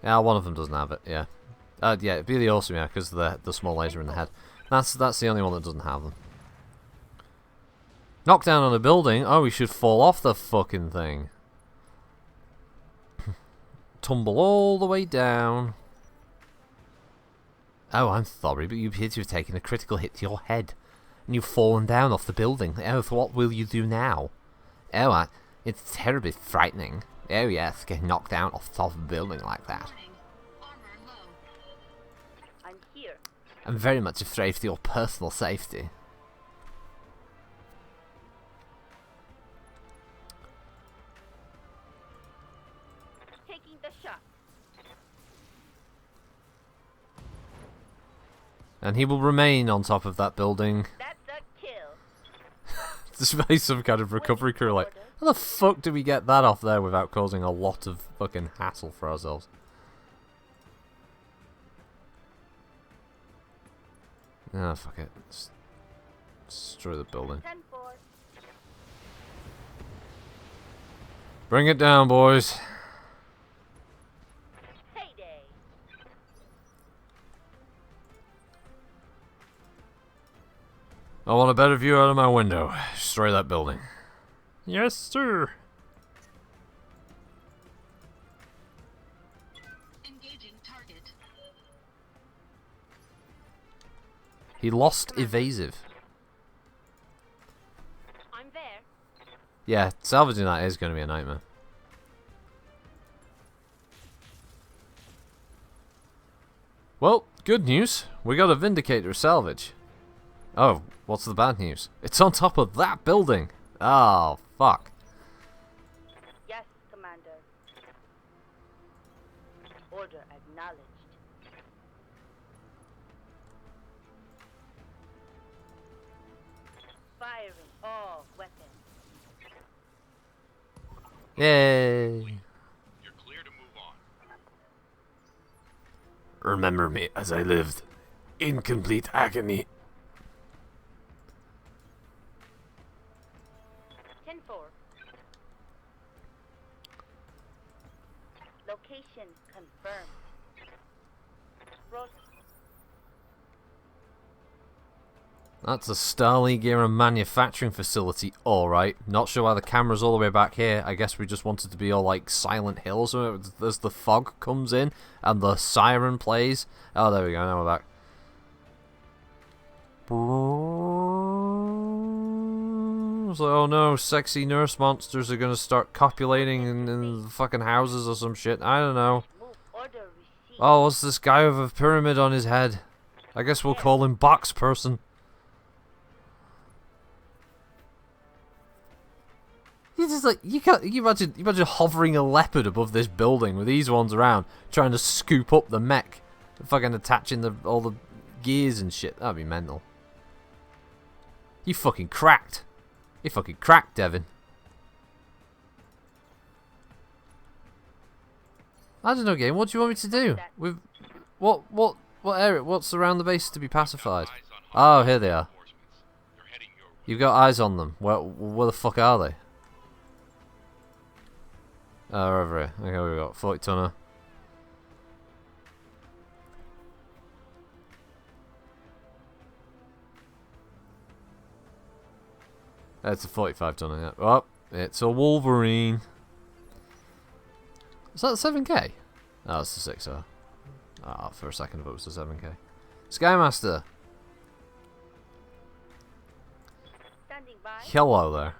Yeah, one of them doesn't have it, yeah. Yeah, it'd be the awesome, yeah, because of the small laser in the head. That's the only one that doesn't have them. Knock down on a building? Oh, we should fall off the fucking thing. Tumble all the way down. Oh, I'm sorry, but you appear to have taken a critical hit to your head. And you've fallen down off the building. Oh, so what will you do now? Oh, it's terribly frightening. Oh yes, getting knocked down off the top of a building like that. Warning. Armor low. I'm here. I'm very much afraid for your personal safety. Taking the shot. And he will remain on top of that building. That's a kill. Despite some kind of recovery crew, like, how the fuck do we get that off there without causing a lot of fucking hassle for ourselves? Ah, fuck it. Just destroy the building. 10-4. Bring it down, boys. Payday. I want a better view out of my window. Destroy that building. Yes, sir. Engaging target. He lost evasive. I'm there. Yeah, salvaging that is going to be a nightmare. Well, good news. We got a Vindicator salvage. Oh, what's the bad news? It's on top of that building. Oh, fuck. Yes, Commander. Order acknowledged. Firing all weapons. Yay. You're clear to move on. Remember me as I lived. In complete agony. 10-4. Location confirmed. Roger. That's a Starleague era manufacturing facility, alright. Not sure why the camera's all the way back here. I guess we just wanted to be all like Silent Hill, so as the fog comes in and the siren plays. Oh, there we go, now we're back. So, oh no, sexy nurse monsters are gonna start copulating in the fucking houses or some shit. I don't know. Move order received. Oh, what's this guy with a pyramid on his head? I guess we'll call him Box Person. He's just like, you imagine hovering a leopard above this building with these ones around, trying to scoop up the mech, fucking attaching all the gears and shit. That'd be mental. You fucking cracked. You fucking cracked, Devin. I don't know, game. What do you want me to do? With what area? What's around the base to be pacified? Oh, here they are. They're heading your way. You've got eyes on them. Where the fuck are they? Oh, they're over here. Okay, we've got 40 tonner. It's a 45 tonner, yeah. Oh, it's a Wolverine. Is that the 7K? Oh, it's the 6R. Ah, for a second I thought it was the 7K. Skymaster! Standing by. Hello there.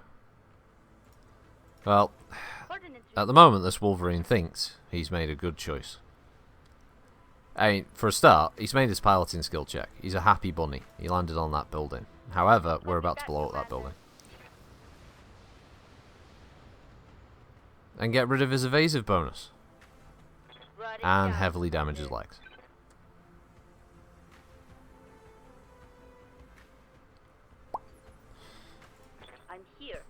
Well, Coordinates at the moment this Wolverine thinks he's made a good choice. I mean, for a start, he's made his piloting skill check. He's a happy bunny. He landed on that building. However, we're about to blow up that building. And get rid of his evasive bonus. brought it And down, heavily damage his Commander. legs. I'm here.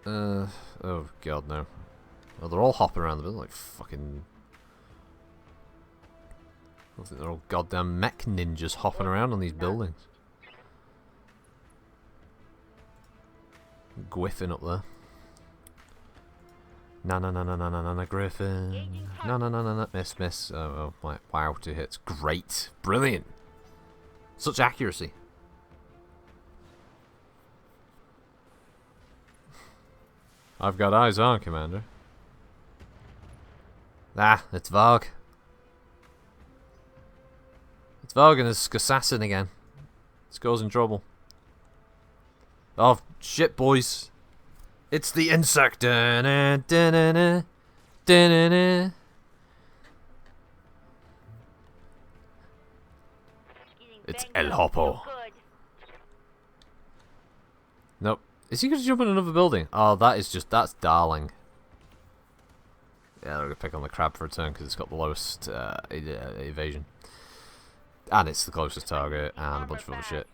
Oh god, no. Well, they're all hopping around the building like fucking... I think they're all goddamn mech ninjas hopping around on these buildings. Gwiffing up there. Na, Griffin. No. Miss. Wow, 2 hits. Great. Brilliant. Such accuracy. I've got eyes on, Commander. Ah, it's Varg. It's Varg and his assassin again. This goes in trouble. Oh, shit, boys. It's the insect. Da-na-na-na-na. Da-na-na. It's El Hopo. Nope. Is he going to jump in another building? Oh, that's darling. Yeah, they're going to pick on the crab for a turn because it's got the lowest evasion. And it's the closest target and a bunch of other shit.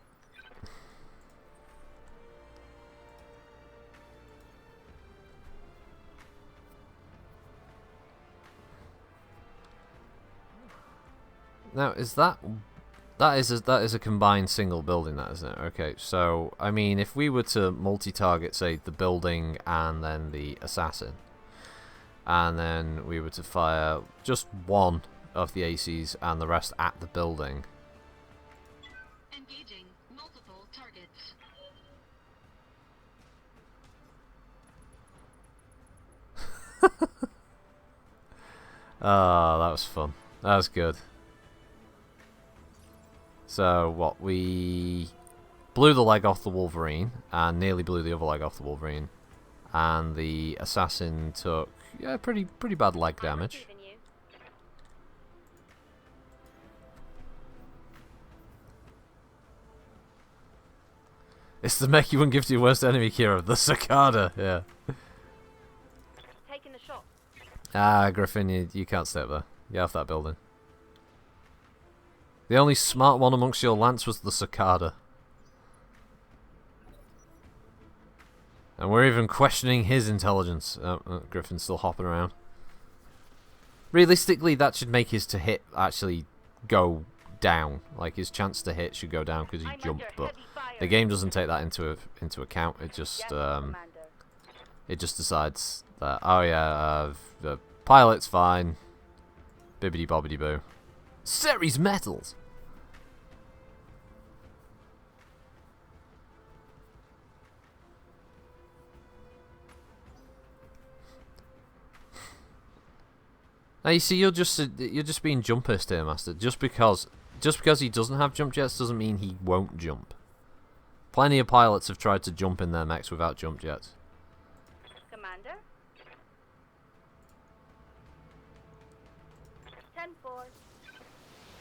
Now, that is a combined single building, that isn't it? Okay, so I mean, if we were to multi-target, say, the building and then the assassin, and then we were to fire just one of the ACs and the rest at the building. Engaging multiple targets. Oh, that was fun. That was good. So, what, we blew the leg off the Wolverine, and nearly blew the other leg off the Wolverine, and the assassin took, yeah, pretty bad leg damage. It's the mech you wouldn't give to your worst enemy, Kira, the cicada, yeah. Taking a shot. Ah, Griffin, you can't stay up there. Get off that building. The only smart one amongst your lance was the cicada. And we're even questioning his intelligence. Oh, Griffin's still hopping around. Realistically, that should make his to hit actually go down. Like, his chance to hit should go down because he jumped, but the game doesn't take that into account. It just decides that, oh yeah, the pilot's fine. Bibbidi bobbidi boo. Ceres metals. Now you see, you're just being jump pissed here, Master. Just because he doesn't have jump jets doesn't mean he won't jump. Plenty of pilots have tried to jump in their mechs without jump jets. Commander. 10-4.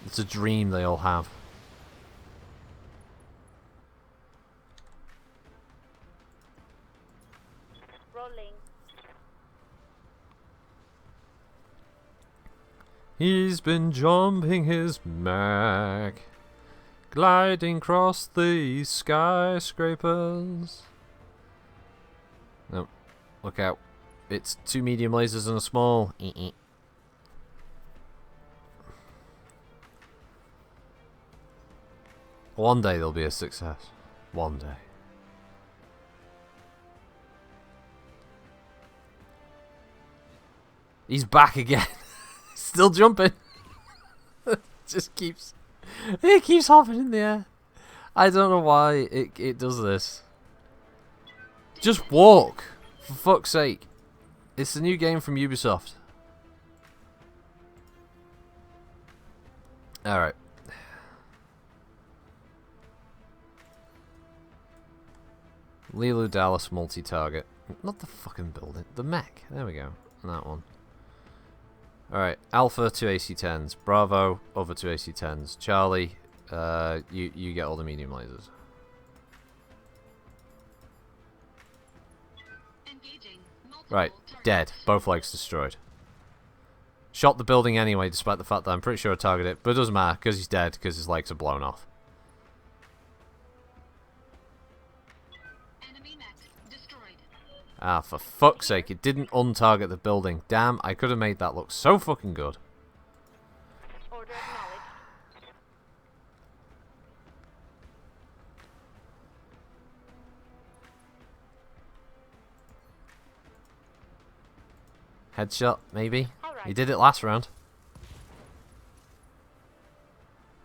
It's a dream they all have. Rolling. He's been jumping his mech, gliding across the skyscrapers. Nope. Look out. It's 2 medium lasers and a small. One day there'll be a success. One day. He's back again. Still jumping. Just keeps. It keeps hopping in the air. I don't know why it does this. Just walk, for fuck's sake. It's the new game from Ubisoft. Alright. Lilu Dallas multi-target. Not the fucking building. The mech. There we go. That one. Alright. Alpha, 2 AC-10s. Bravo, other 2 AC-10s. Charlie, you get all the medium lasers. Right. Dead. Both legs destroyed. Shot the building anyway, despite the fact that I'm pretty sure I targeted it. But it doesn't matter, because he's dead, because his legs are blown off. Ah, for fuck's sake, it didn't untarget the building. Damn, I could have made that look so fucking good. Order acknowledged. Headshot, maybe. Alright. He did it last round.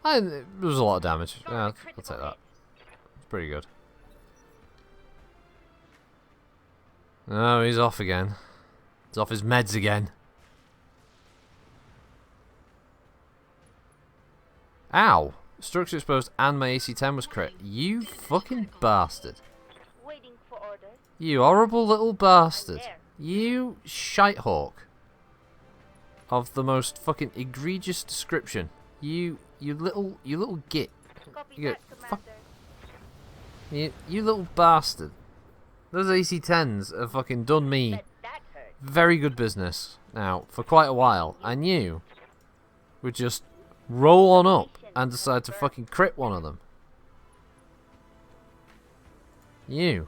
It was a lot of damage. Got a Yeah, I'll critical take that. hit. It's pretty good. No, he's off again. He's off his meds again. Ow! Structure exposed and my AC-10 was crit. You fucking bastard. Waiting for orders. You horrible little bastard. There. You shitehawk. Of the most fucking egregious description. You little git. Copy You that, fuck. Commander. You little bastard. Those AC-10s have fucking done me Bet that hurt. very good business now for quite a while, and you would just roll on up and decide to fucking crit one of them. You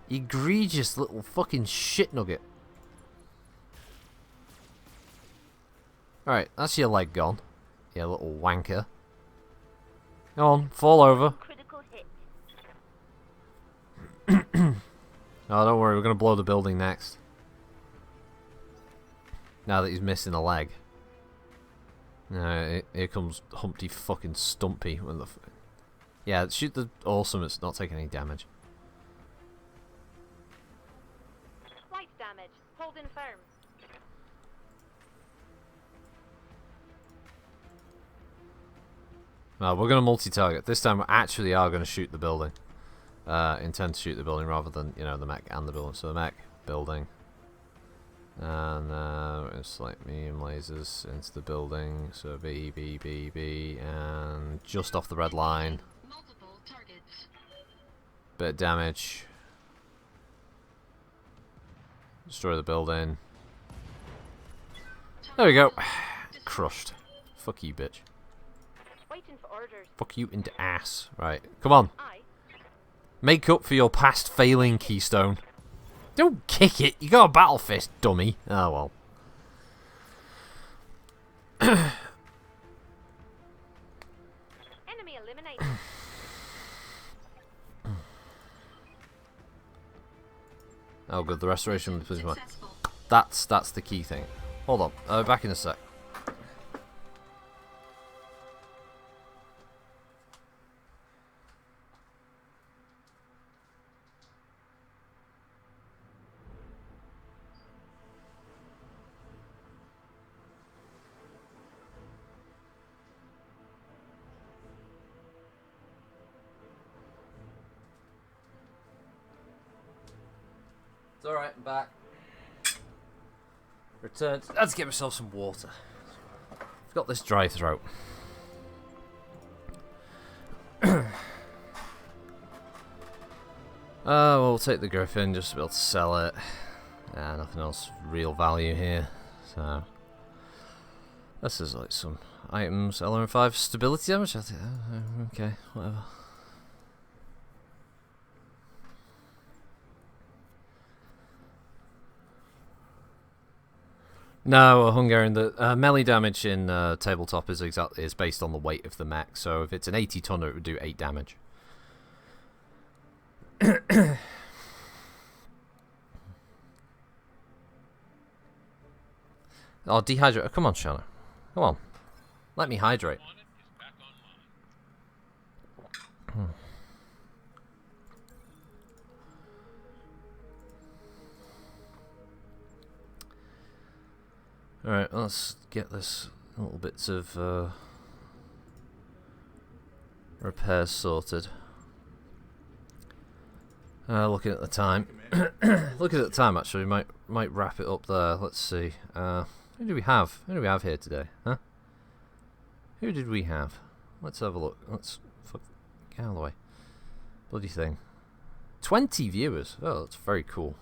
egregious little fucking shit nugget. Alright, that's your leg gone. You little wanker. Go on, fall over. Critical hit. Oh, don't worry, we're going to blow the building next. Now that he's missing a leg. Here comes Humpty fucking Stumpy. Yeah, shoot the awesome, it's not taking any damage. Slight damage. Hold in firm. No, we're going to multi-target. This time we actually are going to shoot the building. Intend to shoot the building rather than, you know, the mech and the building. So the mech, building. And it's like medium lasers into the building. So B, B, B, B. And just off the red line. Multiple targets. Bit of damage. Destroy the building. There we go. Crushed. Fuck you, bitch. Waiting for orders. Fuck you into ass. Right, come on. I. Make up for your past failing, Keystone. Don't kick it. You got a battle fist, dummy. Oh well. Enemy eliminated. Oh good, the restoration was fine. Successful. That's the key thing. Hold on, back in a sec. It's alright, I'm back. Returned. Let's get myself some water. I've got this dry throat. We'll take the Griffin just to be able to sell it. Nothing else real value here. So this is like some items. LRM5 stability damage. I think, okay, whatever. No, Hungarian. The melee damage in tabletop is based on the weight of the mech. So if it's an 80 tonner, it would do 8 damage. Oh, dehydrate. Come on, Shanna. Come on. Let me hydrate. On it is back online. Alright, let's get this little bits of repairs sorted. Looking at the time. Looking at the time, actually, might wrap it up there. Let's see. Who do we have? Who do we have here today? Huh? Who did we have? Let's have a look. Let's get out of the way. Bloody thing. 20 viewers. Oh, that's very cool.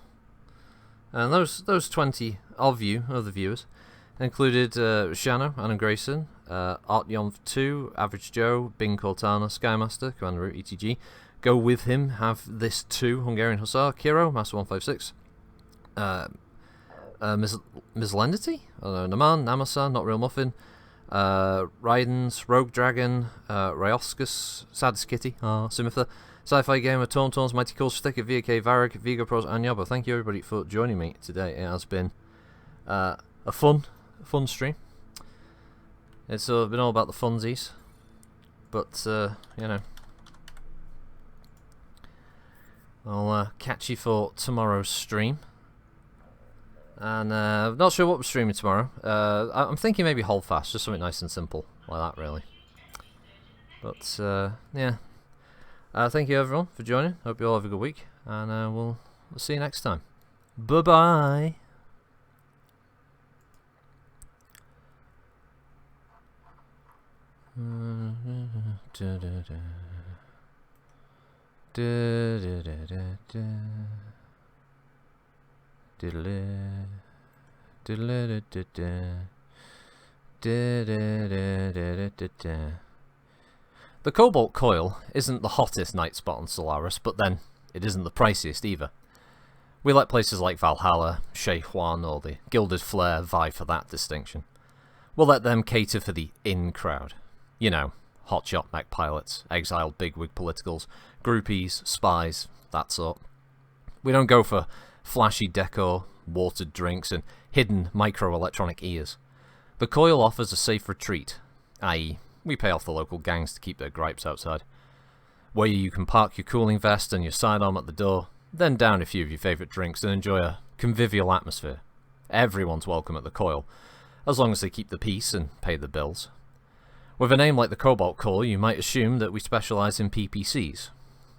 And those 20 of you, other viewers, included Shano, Anna Grayson, Artyom2, Average Joe, Bing Cortana, Skymaster, Commander Root, ETG. Go with him, have this too, Hungarian Hussar, Kiro, Master 156, Mislenity, Naman, Namasan, Not Real Muffin, Raidens, Rogue Dragon, Rayoskus, Sadist Kitty, Simitha, Sci-Fi Gamer, Tauntaun's, Mighty Cool, Sticker, VK, Varric, Vigo Pros, and Yoba. Thank you everybody for joining me today. It has been a fun stream. It's been all about the funsies, but you know, I'll catch you for tomorrow's stream. And I'm not sure what we're streaming tomorrow. I'm thinking maybe Holdfast, just something nice and simple like that, really. But yeah, thank you everyone for joining. Hope you all have a good week, and we'll see you next time. Bye bye. The Cobalt Coil isn't the hottest night spot on Solaris, but then it isn't the priciest either. We let places like Valhalla, Shei Huan, or the Gilded Flare vie for that distinction. We'll let them cater for the in crowd. You know, hotshot mech pilots, exiled bigwig politicals, groupies, spies, that sort. We don't go for flashy decor, watered drinks, and hidden microelectronic ears. The Coil offers a safe retreat, i.e., we pay off the local gangs to keep their gripes outside, where you can park your cooling vest and your sidearm at the door, then down a few of your favourite drinks and enjoy a convivial atmosphere. Everyone's welcome at the Coil, as long as they keep the peace and pay the bills. With a name like the Cobalt Coil, you might assume that we specialise in PPCs,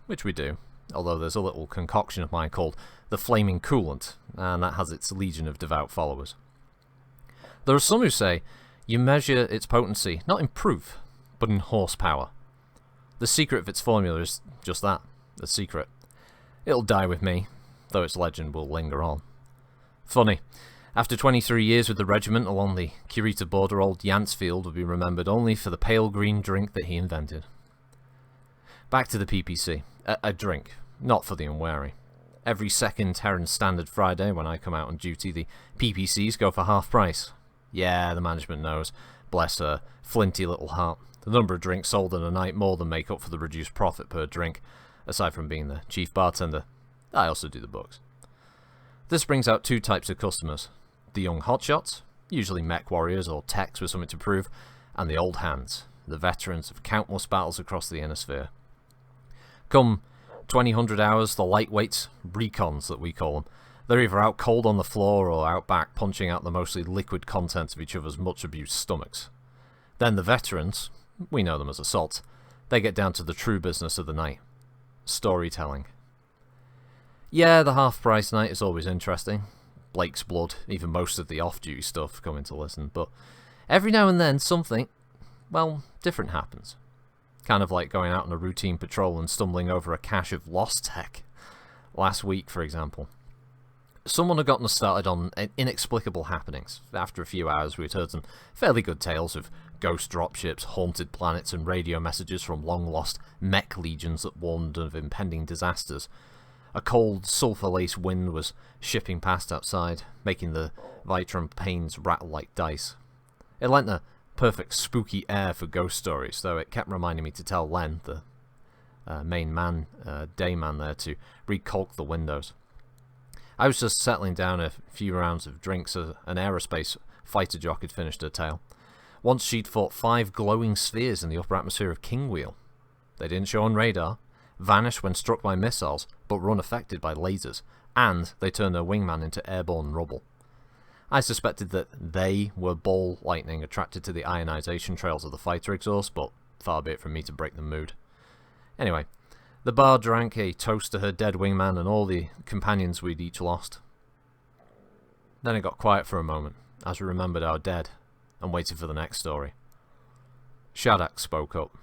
which we do, although there's a little concoction of mine called the Flaming Coolant, and that has its legion of devout followers. There are some who say you measure its potency not in proof, but in horsepower. The secret of its formula is just that, a secret. It'll die with me, though its legend will linger on. Funny, after 23 years with the regiment along the Kirita border, old Yansfield will be remembered only for the pale green drink that he invented. Back to the PPC. A drink, not for the unwary. Every second Terran Standard Friday when I come out on duty, the PPCs go for half price. Yeah, the management knows. Bless her flinty little heart. The number of drinks sold in a night more than make up for the reduced profit per drink. Aside from being the chief bartender, I also do the books. This brings out two types of customers. The young hotshots, usually mech warriors or techs with something to prove, and the old hands, the veterans of countless battles across the inner sphere. Come 2000 hours, the lightweights, recons that we call them, they're either out cold on the floor or out back punching out the mostly liquid contents of each other's much abused stomachs. Then the veterans, we know them as assaults, they get down to the true business of the night. Storytelling. Yeah, the half-price night is always interesting. Blake's blood, even most of the off-duty stuff coming to listen, but every now and then something, well, different happens. Kind of like going out on a routine patrol and stumbling over a cache of lost tech. Last week, for example. Someone had gotten us started on inexplicable happenings. After a few hours we had heard some fairly good tales of ghost dropships, haunted planets, and radio messages from long-lost mech legions that warned of impending disasters. A cold, sulphur-laced wind was shipping past outside, making the Vitrum panes rattle like dice. It lent a perfect spooky air for ghost stories, though it kept reminding me to tell Len, the main man, dayman there, to recaulk the windows. I was just settling down a few rounds of drinks as an aerospace fighter jock had finished her tale. Once she'd fought 5 glowing spheres in the upper atmosphere of Kingwheel. They didn't show on radar, vanish when struck by missiles, but were unaffected by lasers, and they turned their wingman into airborne rubble. I suspected that they were ball lightning attracted to the ionization trails of the fighter exhaust, but far be it from me to break the mood. Anyway, the bar drank a toast to her dead wingman and all the companions we'd each lost. Then it got quiet for a moment, as we remembered our dead, and waited for the next story. Shadak spoke up.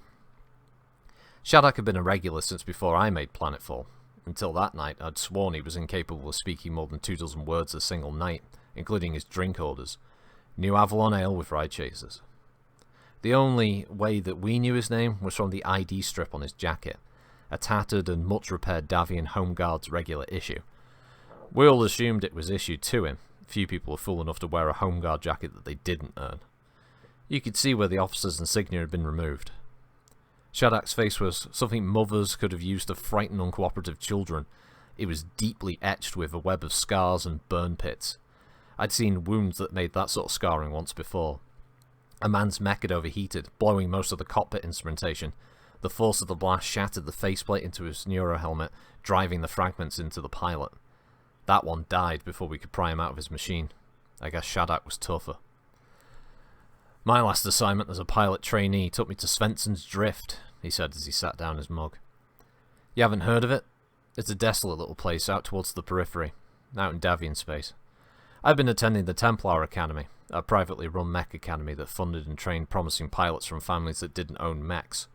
Shadak had been a regular since before I made Planetfall. Until that night, I'd sworn he was incapable of speaking more than 24 words a single night, including his drink orders. New Avalon Ale with ride chasers. The only way that we knew his name was from the ID strip on his jacket, a tattered and much repaired Davian Home Guard's regular issue. We all assumed it was issued to him. Few people were fool enough to wear a Home Guard jacket that they didn't earn. You could see where the officers' insignia had been removed. Shadak's face was something mothers could have used to frighten uncooperative children. It was deeply etched with a web of scars and burn pits. I'd seen wounds that made that sort of scarring once before. A man's mech had overheated, blowing most of the cockpit instrumentation. The force of the blast shattered the faceplate into his neurohelmet, driving the fragments into the pilot. That one died before we could pry him out of his machine. I guess Shadak was tougher. My last assignment as a pilot trainee took me to Svensson's Drift, he said as he sat down his mug. You haven't heard of it? It's a desolate little place out towards the periphery, out in Davian space. I've been attending the Templar Academy, a privately run mech academy that funded and trained promising pilots from families that didn't own mechs.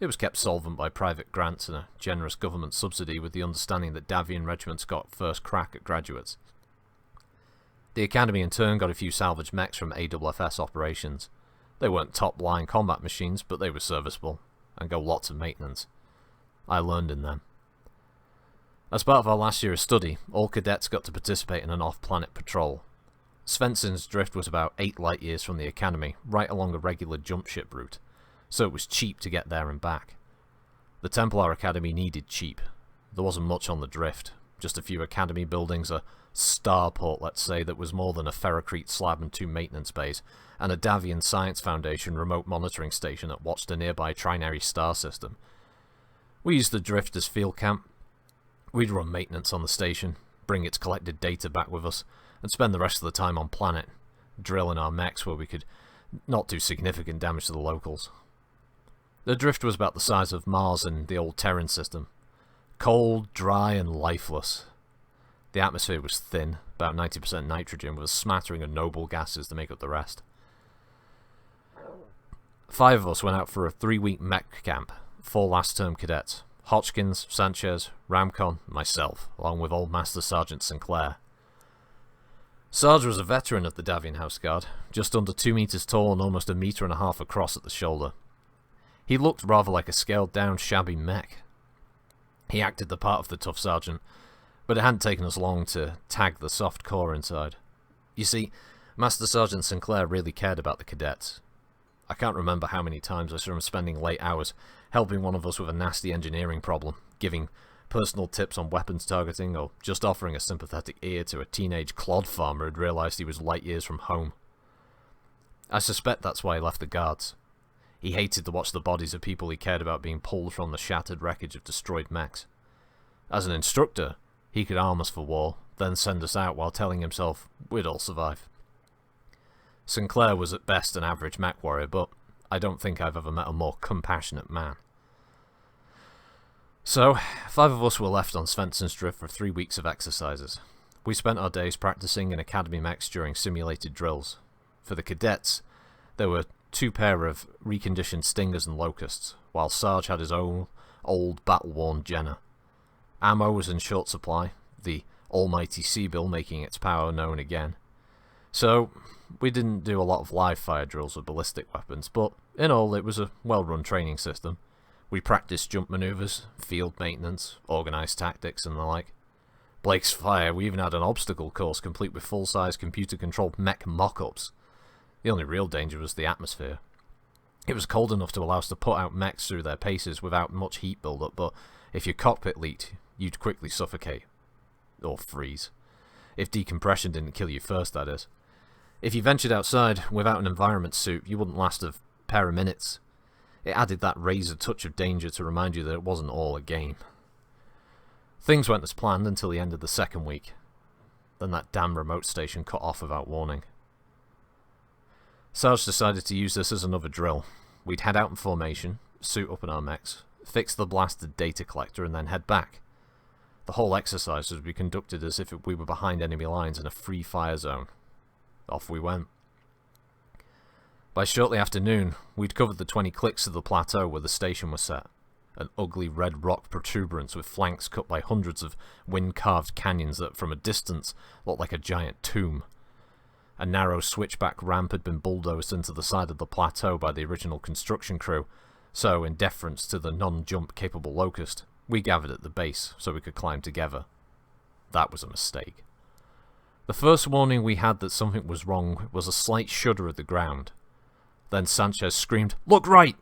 It was kept solvent by private grants and a generous government subsidy with the understanding that Davian regiments got first crack at graduates. The academy in turn got a few salvage mechs from AWFS operations. They weren't top-line combat machines, but they were serviceable, and got lots of maintenance. I learned in them. As part of our last year of study, all cadets got to participate in an off-planet patrol. Svensson's Drift was about 8 light years from the academy, right along a regular jump ship route, so it was cheap to get there and back. The Templar Academy needed cheap. There wasn't much on the Drift, just a few academy buildings, a starport, let's say, that was more than a ferrocrete slab and 2 maintenance bays, and a Davian Science Foundation remote monitoring station that watched a nearby trinary star system. We used the Drift as field camp. We'd run maintenance on the station, bring its collected data back with us, and spend the rest of the time on planet, drilling our mechs where we could not do significant damage to the locals. The Drift was about the size of Mars and the old Terran system. Cold, dry, and lifeless. The atmosphere was thin, about 90% nitrogen, with a smattering of noble gases to make up the rest. 5 of us went out for a 3-week mech camp, 4 last-term cadets. Hotchkins, Sanchez, Ramcon, myself, along with Old Master Sergeant Sinclair. Sarge was a veteran of the Davian House Guard, just under 2 meters tall and almost 1.5 meters across at the shoulder. He looked rather like a scaled-down, shabby mech. He acted the part of the tough sergeant, but it hadn't taken us long to tag the soft core inside. You see, Master Sergeant Sinclair really cared about the cadets. I can't remember how many times I saw him spending late hours helping one of us with a nasty engineering problem, giving personal tips on weapons targeting, or just offering a sympathetic ear to a teenage clod farmer who'd realised he was light years from home. I suspect that's why he left the guards. He hated to watch the bodies of people he cared about being pulled from the shattered wreckage of destroyed mechs. As an instructor, he could arm us for war, then send us out while telling himself we'd all survive. Sinclair was at best an average mech warrior, but I don't think I've ever met a more compassionate man. So, 5 of us were left on Svensson's Drift for 3 weeks of exercises. We spent our days practicing in academy mechs during simulated drills. For the cadets, there were 2 pair of reconditioned Stingers and Locusts, while Sarge had his own old battle-worn Jenner. Ammo was in short supply, the almighty Seabill making its power known again. So, we didn't do a lot of live-fire drills with ballistic weapons, but in all it was a well-run training system. We practiced jump maneuvers, field maintenance, organised tactics and the like. Blake's Fire, we even had an obstacle course complete with full-size computer-controlled mech mock-ups. The only real danger was the atmosphere. It was cold enough to allow us to put out mechs through their paces without much heat build-up, but if your cockpit leaked, you'd quickly suffocate. Or freeze. If decompression didn't kill you first, that is. If you ventured outside without an environment suit, you wouldn't last a pair of minutes. It added that razor touch of danger to remind you that it wasn't all a game. Things went as planned until the end of the 2nd week. Then that damn remote station cut off without warning. Sarge decided to use this as another drill. We'd head out in formation, suit up in our mechs, fix the blasted data collector, and then head back. The whole exercise would be conducted as if we were behind enemy lines in a free fire zone. Off we went. By shortly after noon, we'd covered the 20 clicks of the plateau where the station was set. An ugly red rock protuberance with flanks cut by hundreds of wind-carved canyons that, from a distance, looked like a giant tomb. A narrow switchback ramp had been bulldozed into the side of the plateau by the original construction crew, so, in deference to the non-jump capable Locust, we gathered at the base so we could climb together. That was a mistake. The first warning we had that something was wrong was a slight shudder of the ground. Then Sanchez screamed, "Look right!"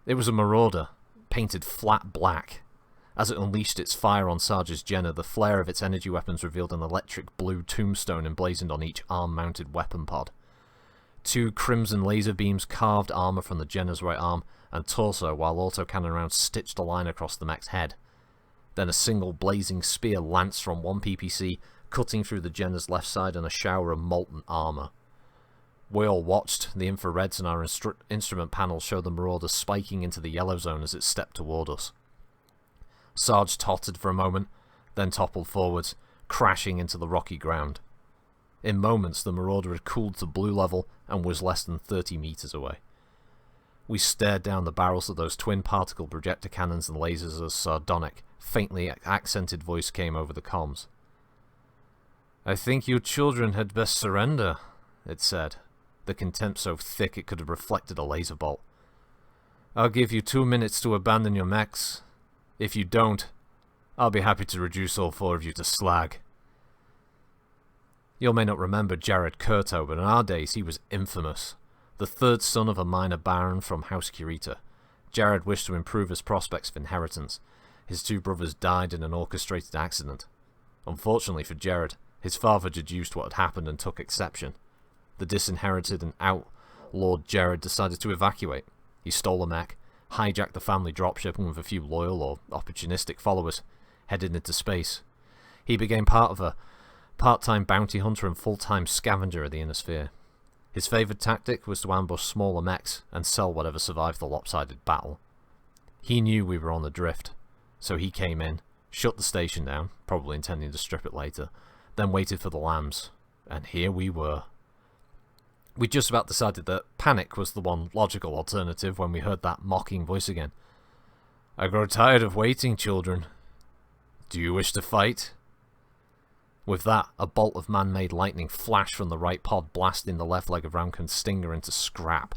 It was a Marauder, painted flat black. As it unleashed its fire on Sarge's Jenner, the flare of its energy weapons revealed an electric blue tombstone emblazoned on each arm-mounted weapon pod. 2 crimson laser beams carved armor from the Jenner's right arm and torso, while autocannon rounds stitched a line across the mech's head. Then a single blazing spear lanced from one PPC, cutting through the Jenner's left side in a shower of molten armor. We all watched. The infrareds in our instrument panel showed the Marauder spiking into the yellow zone as it stepped toward us. Sarge tottered for a moment, then toppled forwards, crashing into the rocky ground. In moments, the Marauder had cooled to blue level and was less than 30 meters away. We stared down the barrels of those twin particle projector cannons and lasers as a sardonic, faintly accented voice came over the comms. "I think you children had best surrender," it said, the contempt so thick it could have reflected a laser bolt. "I'll give you 2 minutes to abandon your mechs. If you don't, I'll be happy to reduce all 4 of you to slag." You may not remember Jared Curto, but in our days he was infamous. The 3rd son of a minor baron from House Kurita, Jared wished to improve his prospects of inheritance. His 2 brothers died in an orchestrated accident. Unfortunately for Jared, his father deduced what had happened and took exception. The disinherited and outlawed Jared decided to evacuate. He stole a mech, hijacked the family dropship, and with a few loyal or opportunistic followers, headed into space. He became part of a part-time bounty hunter and full-time scavenger of the inner sphere. His favoured tactic was to ambush smaller mechs and sell whatever survived the lopsided battle. He knew we were on the drift, so he came in, shut the station down, probably intending to strip it later, then waited for the lambs, and here we were. We just about decided that panic was the one logical alternative when we heard that mocking voice again. "I grow tired of waiting, children. Do you wish to fight?" With that, a bolt of man-made lightning flashed from the right pod, blasting the left leg of Ramkun's Stinger into scrap.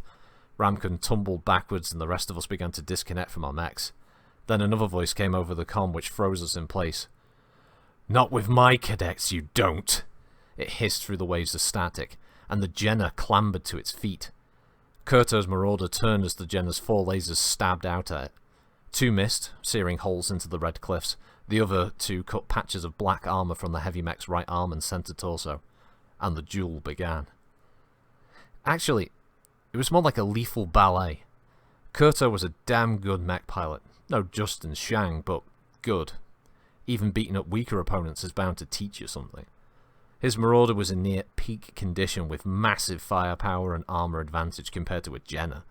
Ramkun tumbled backwards and the rest of us began to disconnect from our mechs. Then another voice came over the comm which froze us in place. "Not with my cadets, you don't!" It hissed through the waves of static, and the Jenner clambered to its feet. Kurto's Marauder turned as the Jenner's 4 lasers stabbed out at it. 2 missed, searing holes into the red cliffs. The other 2 cut patches of black armor from the heavy mech's right arm and center torso. And the duel began. Actually, it was more like a lethal ballet. Kurto was a damn good mech pilot. No Justin Shang, but good. Even beating up weaker opponents is bound to teach you something. His Marauder was in near peak condition with massive firepower and armor advantage compared to a Jenner.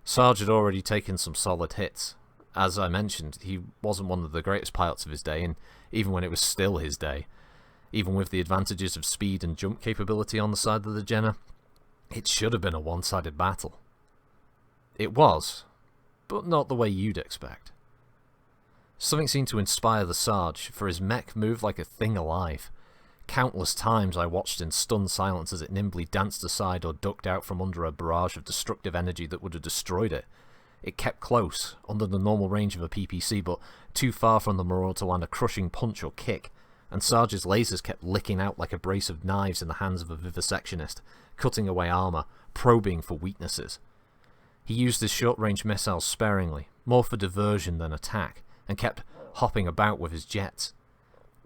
Sarge had already taken some solid hits. As I mentioned, he wasn't one of the greatest pilots of his day, and even when it was still his day, even with the advantages of speed and jump capability on the side of the Jenner, it should have been a one-sided battle. It was, but not the way you'd expect. Something seemed to inspire the Sarge, for his mech moved like a thing alive. Countless times I watched in stunned silence as it nimbly danced aside or ducked out from under a barrage of destructive energy that would have destroyed it. It kept close, under the normal range of a PPC, but too far from the Marauder to land a crushing punch or kick, and Sarge's lasers kept licking out like a brace of knives in the hands of a vivisectionist, cutting away armor, probing for weaknesses. He used his short-range missiles sparingly, more for diversion than attack, and kept hopping about with his jets.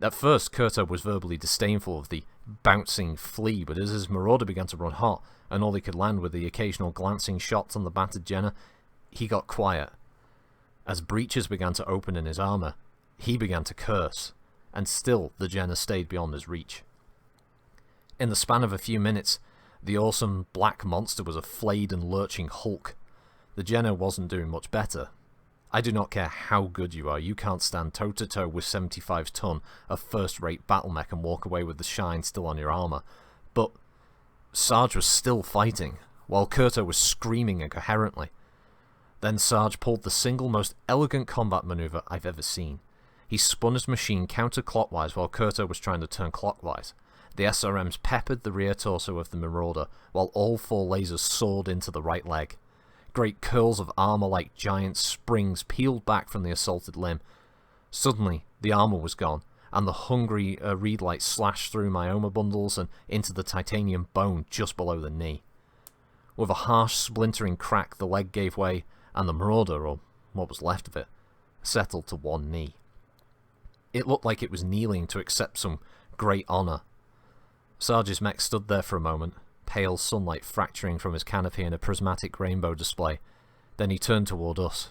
At first, Kurto was verbally disdainful of the bouncing flea, but as his Marauder began to run hot, and all he could land were the occasional glancing shots on the battered Jenner, he got quiet. As breaches began to open in his armor, he began to curse, and still the Jenner stayed beyond his reach. In the span of a few minutes, the awesome black monster was a flayed and lurching hulk. The Jenner wasn't doing much better. I do not care how good you are, you can't stand toe-to-toe with 75 ton of first-rate battle mech and walk away with the shine still on your armor. But Sarge was still fighting, while Kurto was screaming incoherently. Then Sarge pulled the single most elegant combat maneuver I've ever seen. He spun his machine counterclockwise while Kurto was trying to turn clockwise. The SRMs peppered the rear torso of the Marauder, while all 4 lasers soared into the right leg. Great curls of armor like giant springs peeled back from the assaulted limb. Suddenly, the armor was gone, and the hungry read light slashed through myoma bundles and into the titanium bone just below the knee. With a harsh, splintering crack, the leg gave way, and the Marauder, or what was left of it, settled to one knee. It looked like it was kneeling to accept some great honour. Sarge's mech stood there for a moment, pale sunlight fracturing from his canopy in a prismatic rainbow display. Then he turned toward us.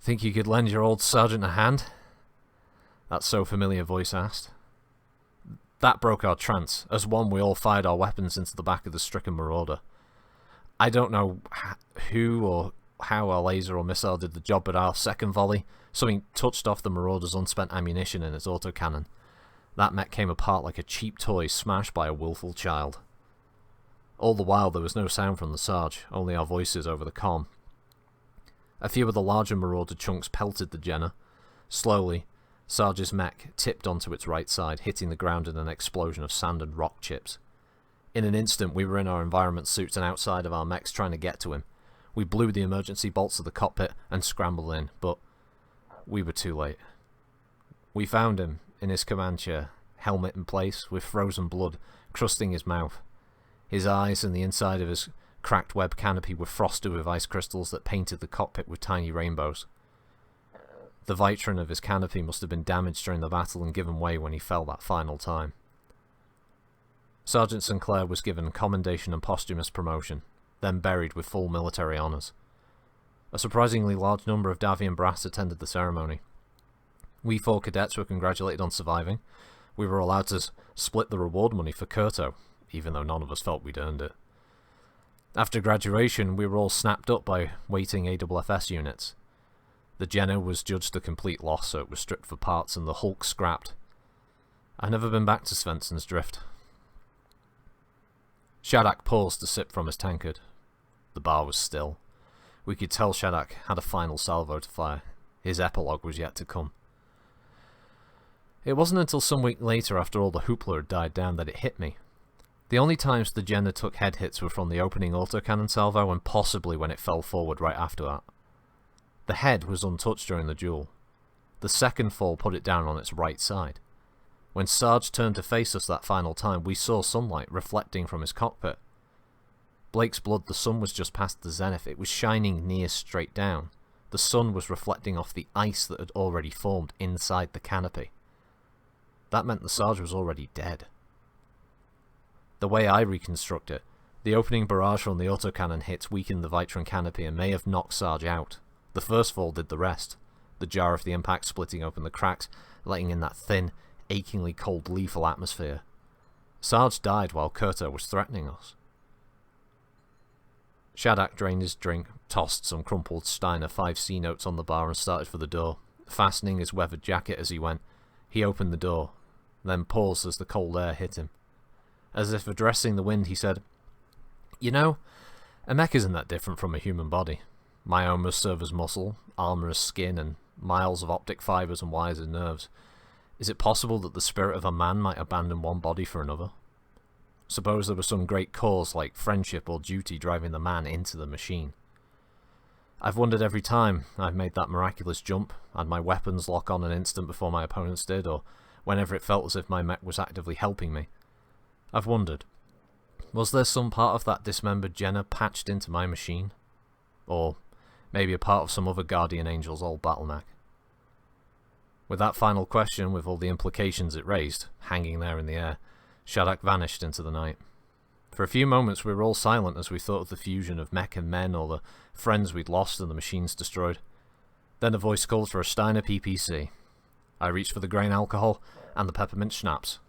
"Think you could lend your old sergeant a hand?" That so familiar voice asked. That broke our trance. As one, we all fired our weapons into the back of the stricken Marauder. I don't know who or how our laser or missile did the job, but our second volley, something touched off the Marauder's unspent ammunition in its autocannon. That mech came apart like a cheap toy smashed by a willful child. All the while there was no sound from the Sarge, only our voices over the comm. A few of the larger Marauder chunks pelted the Jenner. Slowly, Sarge's mech tipped onto its right side, hitting the ground in an explosion of sand and rock chips. In an instant, we were in our environment suits and outside of our mechs trying to get to him. We blew the emergency bolts of the cockpit and scrambled in, but we were too late. We found him in his command chair, helmet in place, with frozen blood crusting his mouth. His eyes and the inside of his cracked web canopy were frosted with ice crystals that painted the cockpit with tiny rainbows. The vitrin of his canopy must have been damaged during the battle and given way when he fell that final time. Sergeant Sinclair was given commendation and posthumous promotion, then buried with full military honours. A surprisingly large number of Davian brass attended the ceremony. We 4 cadets were congratulated on surviving. We were allowed to split the reward money for Kurto, even though none of us felt we'd earned it. After graduation, we were all snapped up by waiting AFFS units. The Jenner was judged a complete loss, so it was stripped for parts, and the Hulk scrapped. I've never been back to Svensson's Drift. Shadak paused to sip from his tankard. The bar was still. We could tell Shadak had a final salvo to fire. His epilogue was yet to come. It wasn't until some week later, after all the hoopla had died down, that it hit me. The only times the Jenner took head hits were from the opening autocannon salvo and possibly when it fell forward right after that. The head was untouched during the duel. The second fall put it down on its right side. When Sarge turned to face us that final time, we saw sunlight reflecting from his cockpit. Blake's blood, the sun was just past the zenith. It was shining near straight down. The sun was reflecting off the ice that had already formed inside the canopy. That meant the Sarge was already dead. The way I reconstruct it, the opening barrage from the autocannon hits weakened the vitrin canopy and may have knocked Sarge out. The first fall did the rest, the jar of the impact splitting open the cracks, letting in that thin, achingly cold, lethal atmosphere. Sarge died while Kurto was threatening us. Shadak drained his drink, tossed some crumpled Steiner 5C notes on the bar and started for the door, fastening his weathered jacket as he went. He opened the door, then paused as the cold air hit him. As if addressing the wind, he said, "You know, a mech isn't that different from a human body. My own must serve as muscle, armour as skin, and miles of optic fibres and wires as nerves. Is it possible that the spirit of a man might abandon one body for another? Suppose there was some great cause like friendship or duty driving the man into the machine. I've wondered every time I've made that miraculous jump, had my weapons lock on an instant before my opponents did, or whenever it felt as if my mech was actively helping me. I've wondered, was there some part of that dismembered Jenner patched into my machine? Or maybe a part of some other guardian angel's old battle mech?" With that final question, with all the implications it raised, hanging there in the air, Shadak vanished into the night. For a few moments we were all silent as we thought of the fusion of mech and men, or the friends we'd lost and the machines destroyed. Then a voice called for a Steiner PPC. I reached for the grain alcohol and the peppermint schnapps.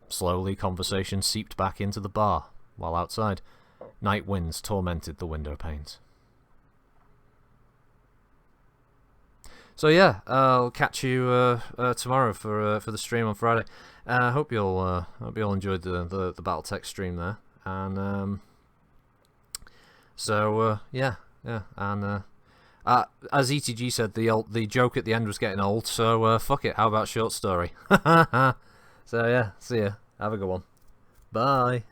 Slowly conversation seeped back into the bar, while outside, night winds tormented the window panes. So yeah, I'll catch you tomorrow for the stream on Friday. I hope you all enjoyed the BattleTech stream there, and yeah, and as ETG said, the joke at the end was getting old, so fuck it. How about short story? So yeah, see ya. Have a good one. Bye.